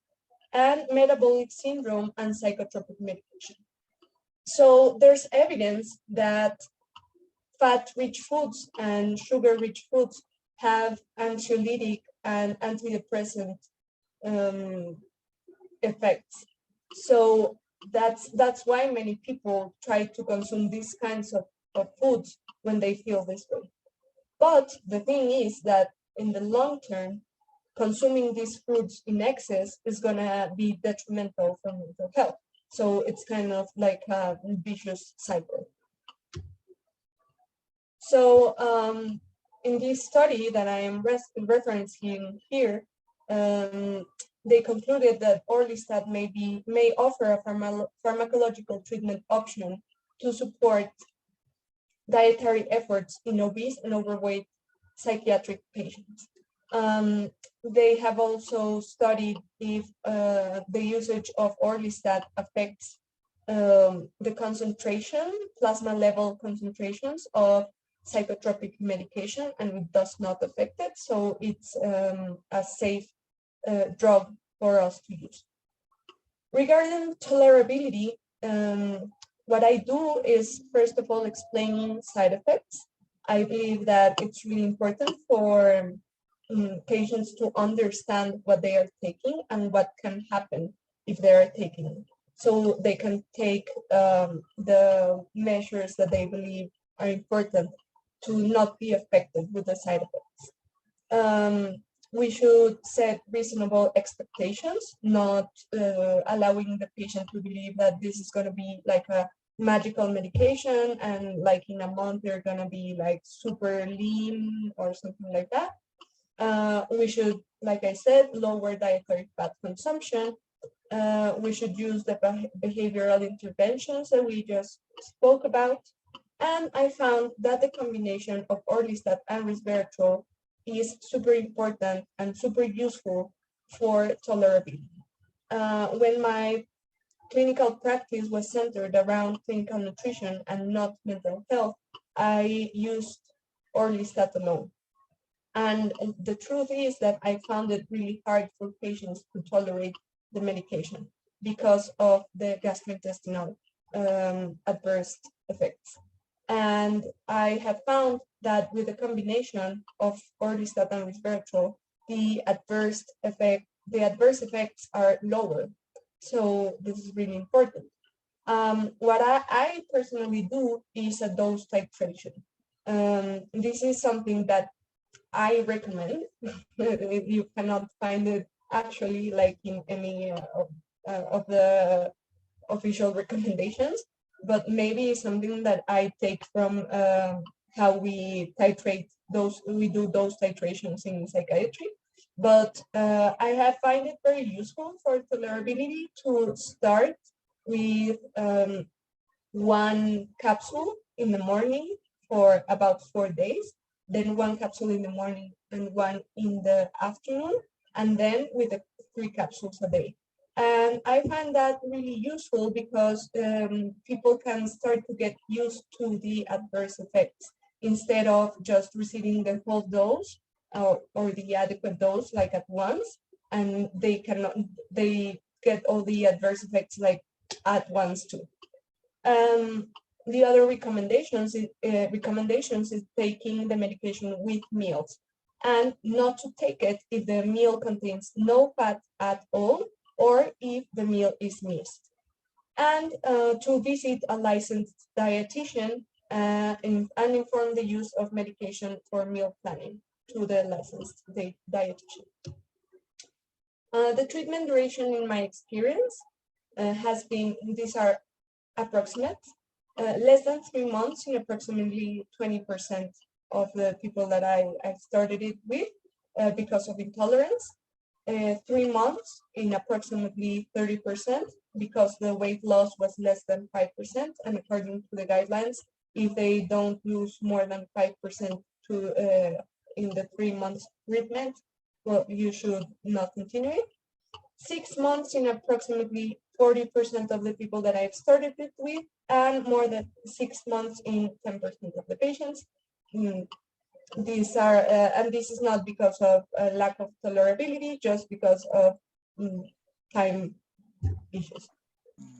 and metabolic syndrome and psychotropic medication. So there's evidence that fat rich foods and sugar rich foods have anxiolytic and antidepressant effects. So that's why many people try to consume these kinds of foods when they feel this way. But the thing is that in the long term, consuming these foods in excess is gonna be detrimental for mental health. So it's kind of like a vicious cycle. So in this study that I am referencing here, they concluded that orlistat may offer a pharmacological treatment option to support dietary efforts in obese and overweight psychiatric patients. They have also studied if the usage of orlistat affects the concentration, plasma level concentrations of psychotropic medication, and it does not affect it. So it's a safe drug for us to use. Regarding tolerability, what I do is, first of all, explaining side effects. I believe that it's really important for patients to understand what they are taking and what can happen if they are taking it. So they can take the measures that they believe are important to not be affected with the side effects. We should set reasonable expectations, not allowing the patient to believe that this is going to be like a magical medication and like in a month they're gonna be like super lean or something like that. We should, like I said, lower dietary fat consumption. We should use the behavioral interventions that we just spoke about. And I found that the combination of orlistat and resveratrol is super important and super useful for tolerability. When my clinical practice was centered around clinical nutrition and not mental health, I used orlistat alone. And the truth is that I found it really hard for patients to tolerate the medication because of the gastrointestinal adverse effects. And I have found that with a combination of orlistat and resveratrol, the adverse effects are lower. So this is really important. What I personally do is a dose titration. This is something that I recommend. You cannot find it actually like in any of the official recommendations, but maybe something that I take from how we titrate those, we do those titrations in psychiatry. But I have find it very useful for tolerability to start with 1 capsule in the morning for about 4 days, then 1 capsule in the morning and 1 in the afternoon, and then with 3 capsules a day. And I find that really useful because people can start to get used to the adverse effects instead of just receiving the whole dose or the adequate dose like at once, and they get all the adverse effects like at once too. The other recommendations is taking the medication with meals and not to take it if the meal contains no fat at all or if the meal is missed. And to visit a licensed dietitian and inform the use of medication for meal planning to the licensed dietitian. The treatment duration in my experience has been, these are approximate, less than 3 months in approximately 20% of the people that I started it with because of intolerance. 3 months in approximately 30% because the weight loss was less than 5%, and according to the guidelines, if they don't lose more than 5% in the 3 months treatment, well, you should not continue it. 6 months in approximately 40% of the people that I've started it with, and more than 6 months in 10% of the patients. These are, and this is not because of a lack of tolerability, just because of time issues.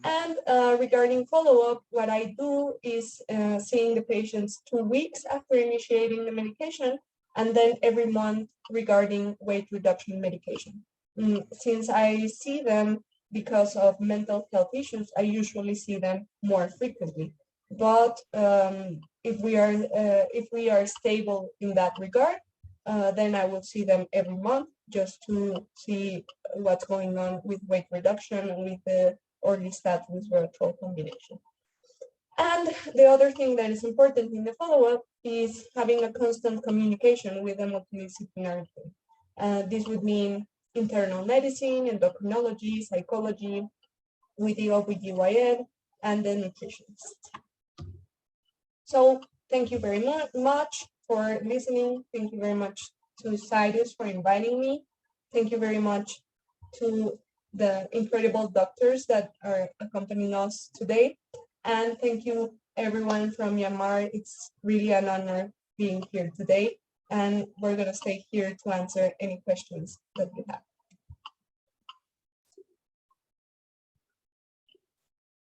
And regarding follow-up, what I do is seeing the patients 2 weeks after initiating the medication, and then every month regarding weight reduction medication. Since I see them because of mental health issues, I usually see them more frequently. But if we are stable in that regard, then I will see them every month just to see what's going on with weight reduction and with the orlistat resveratrol combination. And the other thing that is important in the follow-up is having a constant communication with a multidisciplinary team. This would mean internal medicine, endocrinology, psychology, with the OBGYN, and the nutritionist. So thank you very much for listening. Thank you very much to Zydus for inviting me. Thank you very much to the incredible doctors that are accompanying us today. And thank you everyone from Myanmar. It's really an honor being here today. And we're gonna stay here to answer any questions that you have.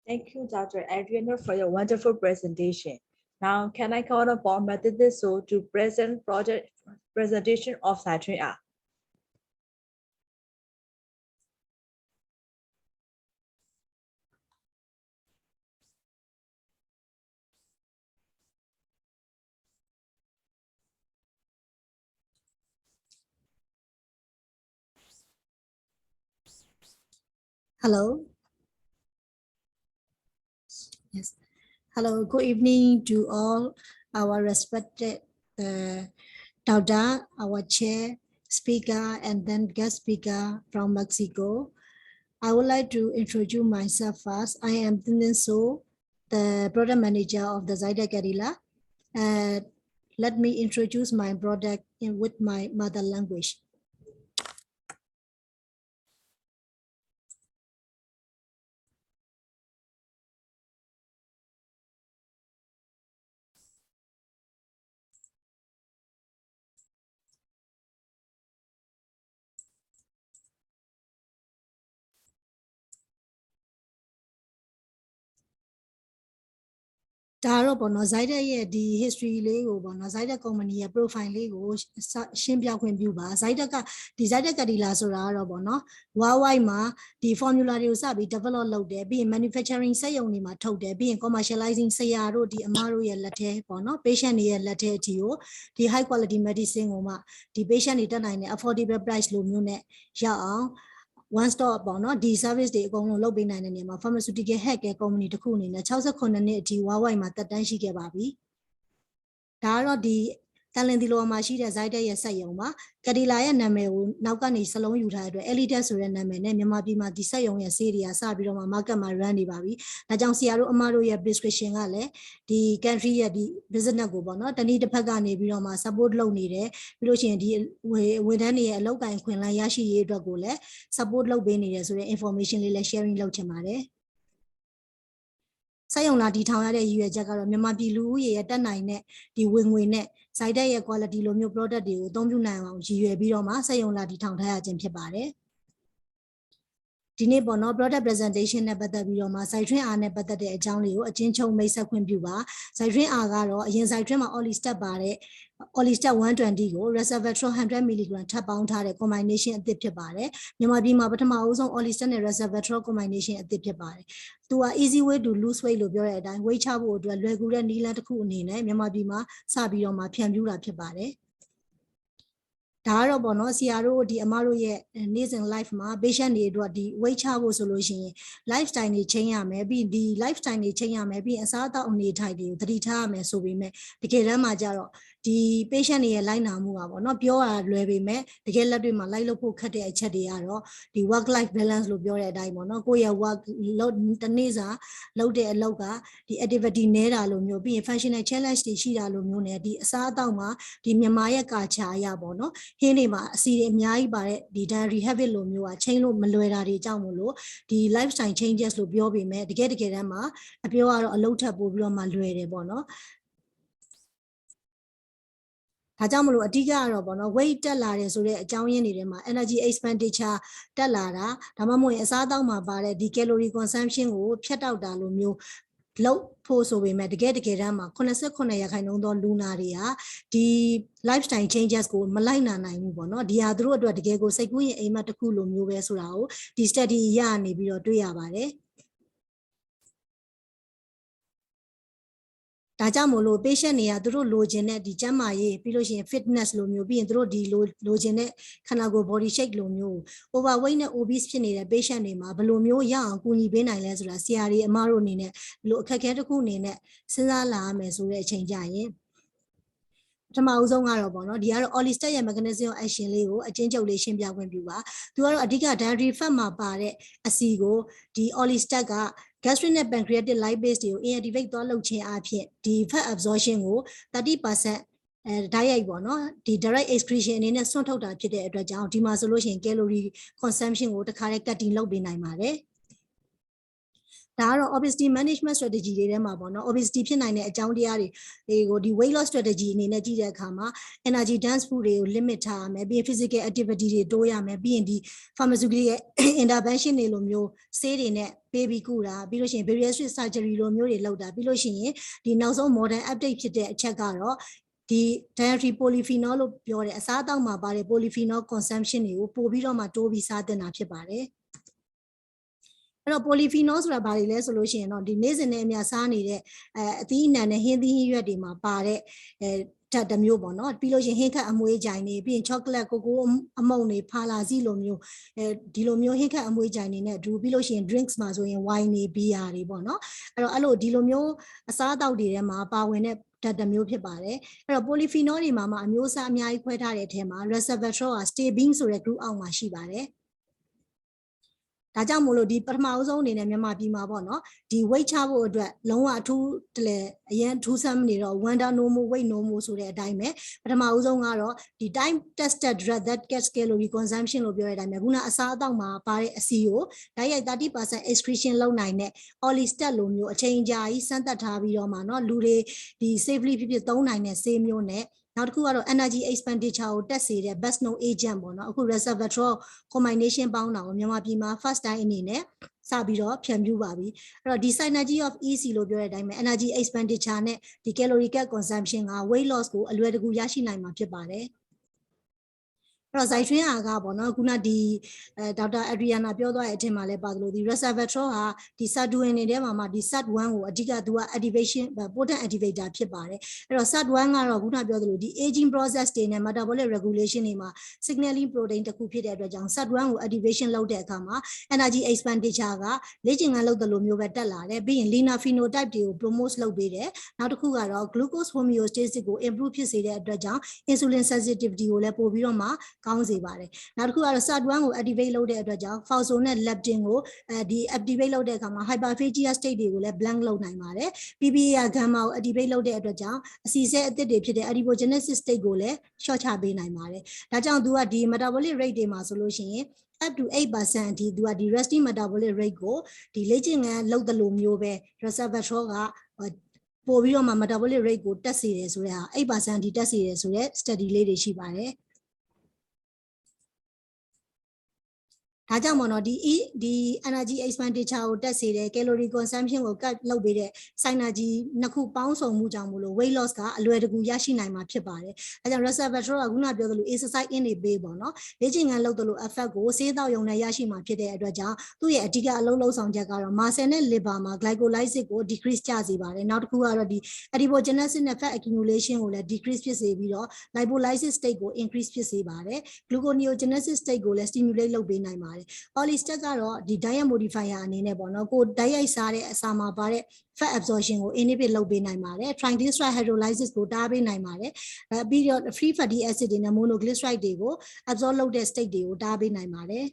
Thank you, Dr. Adriana, for your wonderful presentation. Now, can I call upon Mathidiso to present project presentation of Cytrin A? Hello. Yes. Hello, good evening to all our respected Dauda, our chair, speaker, and then guest speaker from Mexico. I would like to introduce myself first. I am Tint, the product manager of the Zydus-Alidac. Let me introduce my product with my mother language. Taro bono Zydus ရဲ့ဒီ history လေးကိုပေါ့နော် Zydus company ရဲ့ profile လေးကိုရှင်းပြခွင့်ပြုပါ Zydus ကဒီ Zydus-Alidac ဆိုတာကတော့ပေါ့နော် worldwide မှာဒီ formula တွေကိုစပြီး develop လုပ်တယ်ပြီးရင် manufacturing စက်ရုံတွေမှာထုတ်တယ်ပြီးရင် commercializing ဆရာတို့ဒီအမတို့ရဲ့လက်ထဲပေါ့နော် patient တွေရဲ့လက်ထဲအထိကိုဒီ high quality medicine ကိုမှဒီ patient တွေတက်နိုင်တဲ့ affordable price လိုမျိုးနဲ့ရောက်အောင်one stop ပေါ့နော်ဒီ service တွေအကုန်လုံးလုပ်ပေးနိုင်တဲ့နေရာမှာ pharmaceutical healthcare company တစ်ခုအနေနဲ့68နှစ်အထိ worldwide မှာတက်တန်းရှိခဲ့ပါပြီဒါကတော့ဒီတန်လင်းဒီလိုမှာရှိတဲ့ Zydus ရဲ့စက်ရုံပါကဒီလာရဲ့နာမည်ကိုနောက်ကနေစလုံးယူထားတဲ့အတွက် Alidac ဆိုတဲ့နာမည်နဲ့မြန်မာပြည်မှာဒီစက်ရုံရဲ့ဆေးတွေကစပြီးတော့မှ market မှာ run နေပါပြီဒါကြောင့်ဆရာတို့အမတို့ရဲ့ prescription ကလည်းဒီ country ရဲ့ဒီ business ကိုပေါ့နော်တနည်းတစ်ဖက်ကနေပြီးတော့မှ support လုပ်နေတယ်ပြီးလို့ရှိရင်ဒီဝန်ထမ်းတွေရဲ့အလုပ်ကိုင်ခွင့်လန်းရရှိရေးအတွက်ကိုလည်း support လုပ်ပေးနေတယ်ဆိုတဲ့ information လေးလည်း sharing လုပ်ချင်ပါတယ်စက်ရုံလာဒီထောင်ရတဲ့ရည်ရွယ်ချက်ကတော့မြန်မာပြည်လူဦးရေရဲ့တက်နိုင်တဲ့ဒီဝင်ငွေနဲ့ Zydus ရဲ့ quality လိုမျိုး product တွေကိုအသုံးပြုနိုင်အောင်ရည်ရွယ်ပြီးတော့မှစက်ရုံလာဒီထောင်ထားရခြင်းဖြစ်ပါတယ်ဒီနေ့ပေါ့နော် product presentation နဲ့ပတ်သက်ပြီးတော့မှ Zydus R နဲ့ပတ်သက်တဲ့အကြောင်းလေးကိုအချင်းချုပ်မိတ်ဆက်ခွင့်ပြုပါ Zydus R ကတော့အရင် Zydus မှာ Orlistat ပါတဲ့ Orlistat 120 ကို Resveratrol 100 mg ထပ်ပေါင်းထားတဲ့ combination အသစ်ဖြစ်ပါတယ်မြန်မာပြည်မှာပထမအဦးဆုံး Orlistat နဲ့ Resveratrol combination အသစ်ဖြစ်ပါတယ်သူက easy way to lose weight လို့ပြောတဲ့အတိုင်း weight ချဖို့အတွက်လွယ်ကူတဲ့နည်းလမ်းတစ်ခုအနေနဲ့မြန်မာပြည်မှာစပြီးတော့မှဖြန့်ဖြူးတာဖြစ်ပါတယ်ဒါကတော့ပေါ့နော်ဆရာတို့ဒီအမတို့ရဲ့နေ့စဉ် life မှာ patient တွေအတွက်ဒီ weight ချဖို့ဆိုလို့ရှိရင် lifestyle တွေ change ရမယ်ပြီးဒီ lifestyle တွေ change ရမယ်ပြီးအစားအသောက်အနေထိုက်တွေကိုသတိထားရမယ်ဆိုပေမဲ့တကယ်တမ်းမှာကြတော့ဒီ patient တွေရဲ့လိုက်နာမှုပါပေါ့နော်ပြောရလွယ်ပေမဲ့တကယ်လက်တွေ့မှာလိုက်လုပ်ဖို့ခက်တဲ့အချက်တွေကတော့ဒီ work life balance လို့ပြောတဲ့အတိုင်းပေါ့နော်ကိုယ့်ရဲ့ work တနေ့စာလုပ်တဲ့အလုပ်ကဒီ activity နည်းတာလိုမျိုးပြီးရင် functional challenge တွေရှိတာလိုမျိုးနဲ့ဒီအစားအသောက်မှာဒီမြန်မာရဲ့ကာချာအရာပေါ့နော်ဟင်းတွေမှာအစီတွေအများကြီးပါတဲ့ဒီ dietary habit လိုမျိုးอ่ะ change လို့မလွယ်တာတွေကြောင့်မို့လို့ဒီ lifestyle changes လို့ပြောပေမဲ့တကယ်တမ်းမှာအပြောကတော့အလုပ်ထပ်ပို့ပြီးတော့မှလွယ်တယ်ပေါ့နော်ဒါကြောင့်မလို့အဓိကကတော့ပေါ့နော် weight တက်လာတယ်ဆိုတဲ့အကြောင်းရင်းတွေထဲမှာ energy expenditure တက်လာတာဒါမှမဟုတ်ရင်အစားအသောက်မှာပါတဲ့ဒီ calorie consumption ကိုဖြတ်တောက်တာလိုမျိုးလောက်ဖို့ဆိုပေမဲ့တကယ်တမ်းမှာ89%သောလူနာတွေဟာဒီ lifestyle changes ကိုမလိုက်နာနိုင်ဘူးပေါ့နော်ဒီဟာသူတို့အတွက်တကယ်ကိုစိတ်ကူးရင်အိမ်မက်တစ်ခုလိုမျိုးပဲဆိုတာကိုဒီ study ရနေပြီးတော့တွေ့ရပါတယ်ဒါကြောင့်မို့လို့ patient တွေကသူတို့လိုချင်တဲ့ဒီကျန်းမာရေးပြီးလို့ရှိရင် fitness လိုမျိုးပြီးရင်သူတို့ဒီလိုချင်တဲ့ခန္ဓာကိုယ် body shape လိုမျိုး overweight နဲ့ obese ဖြစ်နေတဲ့ patient တွေမှာဘယ်လိုမျိုးရအောင်ကူညီပေးနိုင်လဲဆိုတာဆရာတွေအမတို့အနေနဲ့လိုအခက်အခဲတစ်ခုအနေနဲ့စဉ်းစားလာရမယ်ဆိုတဲ့အချိန်ကြရင်ပထမအဆုံးကတော့ပေါ့နော်ဒီကတော့ Orlistat ရဲ့ mechanism of action လေးကိုအချင်းချုပ်လေးရှင်းပြခွင့်ပြုပါသူကတော့အဓိက dietary fat မှာပါတဲ့အစီကိုဒီ Orlistat ကgastric နဲ့ pancreatic lipase တွေကို inactivate သွားလုပ်ခြင်းအပြင်ဒီ fat absorption ကို 30% တိုက်ရိုက်ပေါ့နော်ဒီ direct excretion အနေနဲ့ဆွန့်ထုတ်တာဖြစ်တဲ့အတွက်ကြောင့်ဒီမှာဆိုလို့ရှိရင် calorie consumption ကိုတစ်ခါတည်း cutting လုပ်ပေးနိုင်ပါတယ်ဒါကတော့ obesity management strategy တွေထဲမှာပေါ့နော် obesity ဖြစ်နိုင်တဲ့အကြောင်းတရားတွေကိုဒီ weight loss strategy အနေနဲ့ကြည့်တဲ့အခါမှာ energy dense food တွေကို limit ထားရမယ်ပြီးရင် physical activity တွေတိုးရမယ်ပြီးရင်ဒီ pharmaceutical ရဲ့ intervention တွေလိုမျိုးဆေးတွေနဲ့ပေးပြီးကုတာပြီးလို့ရှိရင် bariatric surgery လိုမျိုးတွေလုပ်တာပြီးလို့ရှိရင်ဒီနောက်ဆုံး modern update ဖြစ်တဲ့အချက်ကတော့ဒီ dietary polyphenol လို့ပြောတဲ့အစားအသောက်မှာပါတဲ့ polyphenol consumption တွေကိုပို့ပြီးတော့မှတိုးပြီးစားသင့်တာဖြစ်ပါတယ်အဲ့တော့ polyphenol ဆိုတာဘာတွေလဲဆိုလို့ရှိရင်တော့ဒီနေ့စဉ်နဲ့အမျှစားနေတဲ့အသီးအနှံနဲ့ဟင်းသီးဟင်းရွက်တွေမှာပါတဲ့ ဓာတ်တစ်မျိုးပေါ့နော်ပြီးလို့ရှိရင်ဟင်းခတ်အမွေးကြိုင်နေပြီးရင် chocolate ကိုကိုအမုံနေဖာလာစီလိုမျိုးဒီလိုမျိုးဟင်းခတ်အမွေးကြိုင်နေနဲ့အတူပြီးလို့ရှိရင် drinks မှာဆိုရင် wine နေ beer တွေပေါ့နော်အဲ့လိုဒီလိုမျိုးအစားအသောက်တွေထဲမှာပါဝင်တဲ့ဓာတ်တစ်မျိုးဖြစ်ပါတယ်အဲ့တော့ polyphenol တွေမှာအမျိုးအစားအများကြီးခွဲထားတဲ့အထက်မှာ resveratrol က stabine ဆိုတဲ့ group အောက်မှာရှိပါတယ်ဒါကြောင့်မို့လို့ဒီပထမအဆုံးအနေနဲ့မြန်မာပြည်မှာပေါ့နော်ဒီ weight ချဖို့အတွက်လုံးဝအထူးတလဲအရင်ထူးဆန်းမနေတော့ wonder no more weight no more ဆိုတဲ့အတိုင်းပဲပထမအဆုံးကတော့ဒီ time tested drug that gets calorie consumption လို့ပြောတဲ့အတိုင်းပဲခုနအစားအသောက်မှာပါတဲ့အစီကိုတိုက်ရိုက် 30% excretion လုပ်နိုင်တဲ့ orlistat လိုမျိုးအချိန်ကြာကြီးစမ်းသပ်ထားပြီးတော့မှနော်လူတွေဒီ safely ဖြစ်သုံးနိုင်တဲ့ဆေးမျိုးနဲ့နောက်တစ်ခုကတော့ energy expenditure ကိုတက်စေတဲ့ best known agent ပေါ့နော်အခု resveratrol combination ပေါင်းတာကိုမြန်မာပြည်မှာ first time အနေနဲ့စပြီးတော့ဖြန့်ဖြူးပါပြီအဲ့တော့ဒီ synergy of EC လို့ပြောတဲ့အတိုင်းပဲ energy expenditure နဲ့ဒီ caloric consumption က weight loss ကိုအလွယ်တကူရရှိနိုင်မှာဖြစ်ပါတယ်အဲ့တော့ Zydus ပေါ့နော်ခုနဒီဒေါက်တာ Adriana ပြောသွားတဲ့အထက်မှာလည်းပါသလိုဒီ resveratrol ဟာဒီ SAT1 နေထဲမှာဒီ SAT1 ကိုအဓိကသူက activation potent activator ဖြစ်ပါတယ်အဲ့တော့ SAT1 ကတော့ခုနပြောသလိုဒီ aging process တွေနဲ့ metabolic regulation တွေမှာ signaling protein တစ်ခုဖြစ်တဲ့အတွက်ကြောင့် SAT1 ကို activation လုပ်တဲ့အခါမှာ energy expenditure ကလေ့ကျင့်ခန်းလုပ်သလိုမျိုးပဲတက်လာတယ်ပြီးရင် leaner phenotype တွေကို promote လုပ်ပေးတယ်နောက်တစ်ခုကတော့ glucose homeostasis ကို improve ဖြစ်စေတဲ့အတွက်ကြောင့် insulin sensitivity ကိုလည်းပို့ပြီးတော့မှကောင်းစေပါတယ်နောက်တစ်ခုကတော့ SAT1 ကို activate လုပ်တဲ့အတွက်ကြောင့် phospho နဲ့ leptin ကိုဒီ activate လုပ်တဲ့အခါမှာ hyperphagia state တွေကိုလည်း blank လုပ်နိုင်ပါတယ် PPA gamma ကို activate လုပ်တဲ့အတွက်ကြောင့်အစီအစဲအသစ်တွေဖြစ်တဲ့ adipogenesis state ကိုလည်း short ချပေးနိုင်ပါတယ်ဒါကြောင့်သူကဒီ metabolic rate တွေမှာဆိုလို့ရှိရင် up to 8% အထိသူကဒီ resting metabolic rate ကိုဒီလေ့ကျင့်ခန်းလုပ်သလိုမျိုးပဲ resveratrol ကပို့ပြီးတော့မှ metabolic rate ကိုတက်စေတယ်ဆိုတဲ့ဟာ 8% အထိတက်စေတယ်ဆိုတဲ့ study လေးတွေရှိပါတယ်ဒါကြောင့်မို့နော်ဒီ energy expenditure ကိုတက်စေတယ် calorie consumption ကို cut လုပ်ပေးတဲ့ synergy နှစ်ခုပေါင်းစုံမှုကြောင့်မို့လို့ weight loss ကအလွယ်တကူရရှိနိုင်မှာဖြစ်ပါတယ်။အဲကြောင့် resveratrol ကခုနပြောသလို exercise in တွေပေးပေါ့နော်။လေ့ကျင့်ခန်းလုပ်သလို effect ကိုဆေးသောက်ရုံနဲ့ရရှိမှာဖြစ်တဲ့အတွက်ကြောင့်သူ့ရဲ့အဓိကအလုပ်လုပ်ဆောင်ချက်ကတော့ muscle နဲ့ liver မှာ glycolysis ကို decrease ကျစေပါတယ်။နောက်တစ်ခုကတော့ဒီ adipogenesis နဲ့ fat accumulation ကိုလည်း decrease ဖြစ်စေပြီးတော့ lipolysis state ကို increase ဖြစ်စေပါတယ်။ gluconeogenesis state ကိုလည်း stimulate လုပ်ပေးနိုင်ပါတယ်Orlistat ကတော့ဒီ diet modifier အနေနဲ့ပေါ့နော်ကိုဓာတ်ရိုက်စားတဲ့အစာမှာပါတဲ့ fat absorption ကို inhibit လုပ်ပေးနိုင်ပါတယ် triglyceride hydrolysis ကိုတားပေးနိုင်ပါတယ်ပြီးတော့ free fatty acid တွေနဲ့ monoglyceride တွေကို absorb လုပ်တဲ့ state တွေကိုတားပေးနိုင်ပါတယ်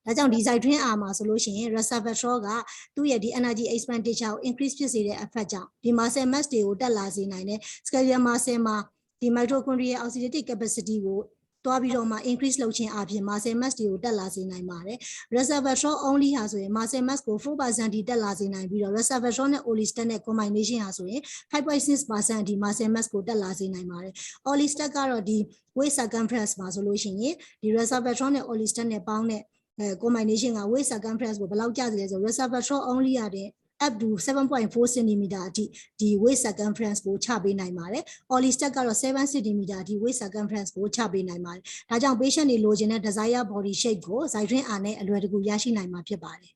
ဒါကြောင့်ဒီ Zydus မှာဆိုလို့ရှိရင် resveratrol ကသူ့ရဲ့ဒီ energy expenditure ကို increase ဖြစ်စေတဲ့ effect ကြောင့်ဒီ muscle mass တွေကိုတက်လာစေနိုင်တယ် skeletal muscle မှာဒီ mitochondrial oxidative capacity ကိုတွားပြီးတော့မှ increase လုပ်ခြင်းအပြင် muscle mass တွေကိုတက်လာစေနိုင်ပါတယ် resveratrol only ဟာဆိုရင် muscle mass ကို 4% ထိတက်လာစေနိုင်ပြီးတော့ resveratrol နဲ့ orlistat နဲ့ combination ဟာဆိုရင် 5.6% ထိ muscle mass ကိုတက်လာစေနိုင်ပါတယ် orlistat ကတော့ဒီ waist circumference မှာဆိုလို့ရှိရင်ဒီ resveratrol နဲ့ orlistat နဲ့ပေါင်းတဲ့combination က waist circumference ကိုဘယ်လောက်ကျစေလဲဆို resveratrol only ရတဲ့up to 7.4 cm အထိဒီ waist circumference ကိုချပေးနိုင်ပါတယ် orlistat ကတော့7 cm အထိ waist circumference ကိုချပေးနိုင်ပါတယ်ဒါကြောင့် patient တွေလိုချင်တဲ့ desire body shape ကို Zydus နဲ့အလွယ်တကူရရှိနိုင်မှာဖြစ်ပါတယ်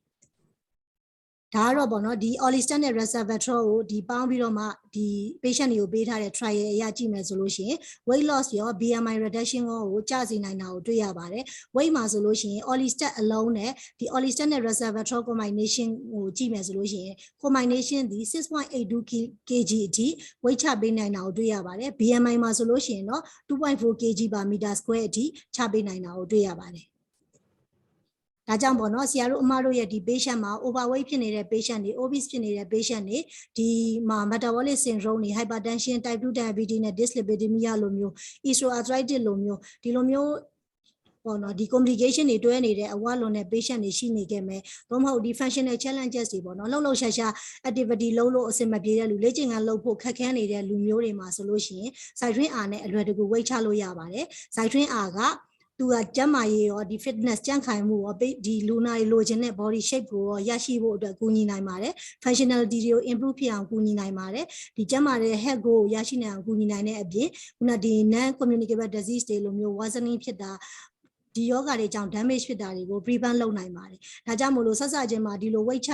ဒါကတော့ပေါ့နော်ဒီ orlistat နဲ့ resveratrol ကိုဒီပေါင်းပြီးတော့မှဒီ patient တွေကိုပေးထားတဲ့ trial အရကြည့်မယ်ဆိုလို့ရှိရင် weight loss ရော BMI reduction ကိုကျစေနိုင်တာကိုတွေ့ရပါတယ် weight မှာဆိုလို့ရှိရင် orlistat အလုံးနဲ့ဒီ orlistat နဲ့ resveratrol combination ကိုကြည့်မယ်ဆိုလို့ရှိရင် combination ဒီ 6.82 kg အထိ weight ချပေးနိုင်တာကိုတွေ့ရပါတယ် BMI မှာဆိုလို့ရှိရင်တော့ 2.4 kg per meter square အထိချပေးနိုင်တာကိုတွေ့ရပါတယ်ဒါကြောင့်ပေါ့နော်ဆရာတို့အမတို့ရဲ့ဒီ patient မှာ overweight ဖြစ်နေတဲ့ patient တွေ obese ဖြစ်နေတဲ့ patient တွေဒီမှာ metabolic syndrome တွေ hypertension type 2 diabetes နဲ့ dyslipidemia လိုမျိုး osteoarthritis လိုမျိုးဒီလိုမျိုးပေါ့နော်ဒီ complication တွေတွဲနေတဲ့အဝလွန်တဲ့ patient တွေရှိနေခဲ့မယ်။သို့မဟုတ်ဒီ functional challenges တွေပေါ့နော်လှုပ်ရှား activity လုပ်လို့အဆင်မပြေတဲ့လူလေ့ကျင့်ခန်းလုပ်ဖို့ခက်ခဲနေတဲ့လူမျိုးတွေမှာဆိုလို့ရှိရင် Zydus နဲ့အလွယ်တကူ weight ချလို့ရပါတယ်။ Zydus ကသူကကျန်းမာရေးရောဒီ fitness ကြံ့ခိုင်မှုရောဒီလူနာတွေလိုချင်တဲ့ body shape ကိုရောရရှိဖို့အတွက်ကူညီနိုင်ပါတယ် functionality တွေကို improve ဖြစ်အောင်ကူညီနိုင်ပါတယ်ဒီကျန်းမာတဲ့ health goal ကိုရရှိနိုင်အောင်ကူညီနိုင်တဲ့အပြင်ခုနဒီ non communicable disease တွေလိုမျိုး worsening ဖြစ်တာဒီယောဂတွေကြောင့် damage ဖြစ်တာတွေကို prevent လုပ်နိုင်ပါတယ်ဒါကြောင့်မို့လို့ဆက်စချင်းမှာဒီလို weight ချ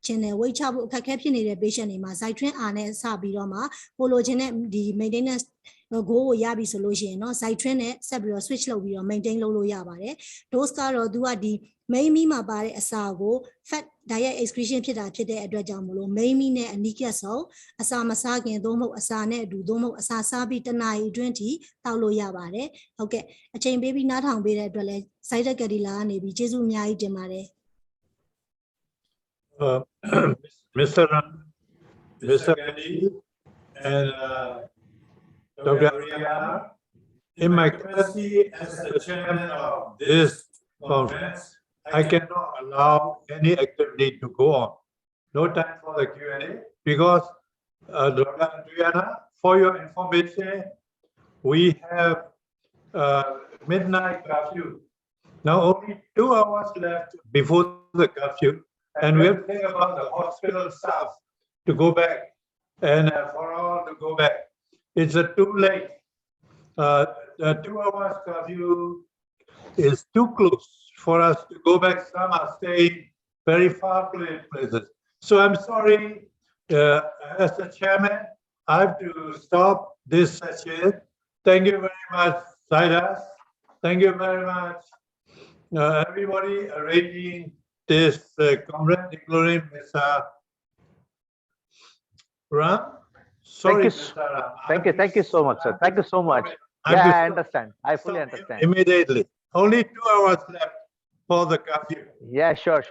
ခြင်းနဲ့ weight ချဖို့အခက်အခဲဖြစ်နေတဲ့ patient တွေမှာ Zytrin R နဲ့စပြီးတော့မှပိုလိုချင်တဲ့ဒီ maintenance goal ကိုရပြီဆိုလို့ရှိရင်เนาะ Zytrin နဲ့ဆက်ပြီးတော့ switch လုပ်ပြီးတော့ maintain လုပ်လို့ရပါတယ် dose ကတော့သူကဒီ main meat မှာပါတဲ့အစာကို fat diet excretion ဖြစ်တာဖြစ်တဲ့အတွက်ကြောင့်မလို့ main meat နဲ့အနီးကပ်ဆုံးအစာမစားခင်သို့မဟုတ်အစာနဲ့အတူသို့မဟုတ်အစာစားပြီးတစ်နာရီအတွင်းထိတောက်လို့ရပါတယ်ဟုတ်ကဲ့အချိန်ပေးပြီးနားထောင်ပေးတဲ့အတွက်လည်း Zydus Cadila ကနေပြီးကျေးဇူးအများကြီးတင်ပါတယ် Mr. Gandhi and Dr. Adriana, in my capacity as the chairman of this conference, I cannot allow any activity to go on. No time for the Q&A because Dr. Adriana, for your information, we have midnight curfew. Now only 2 hours left before the curfew, and we have to think about the hospital staff to go back and for all to go back. It's too late. The 2 hours curfew is too close for us to go back. Some are staying very far places. So I'm sorry, as the chairman, I have to stop this session. Thank you very much, Zydus. Thank you very much, everybody arranging this conference, including Mr. Ram. Sorry, Mr. Ram. Thank you so much, sir. Thank you so much. Yeah, I understand. I fully understand. Immediately. Only 2 hours left for the curfew. Yeah, sure.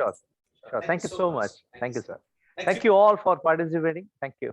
Thank you so much. Thank you, sir. Thank you all for participating. Thank you.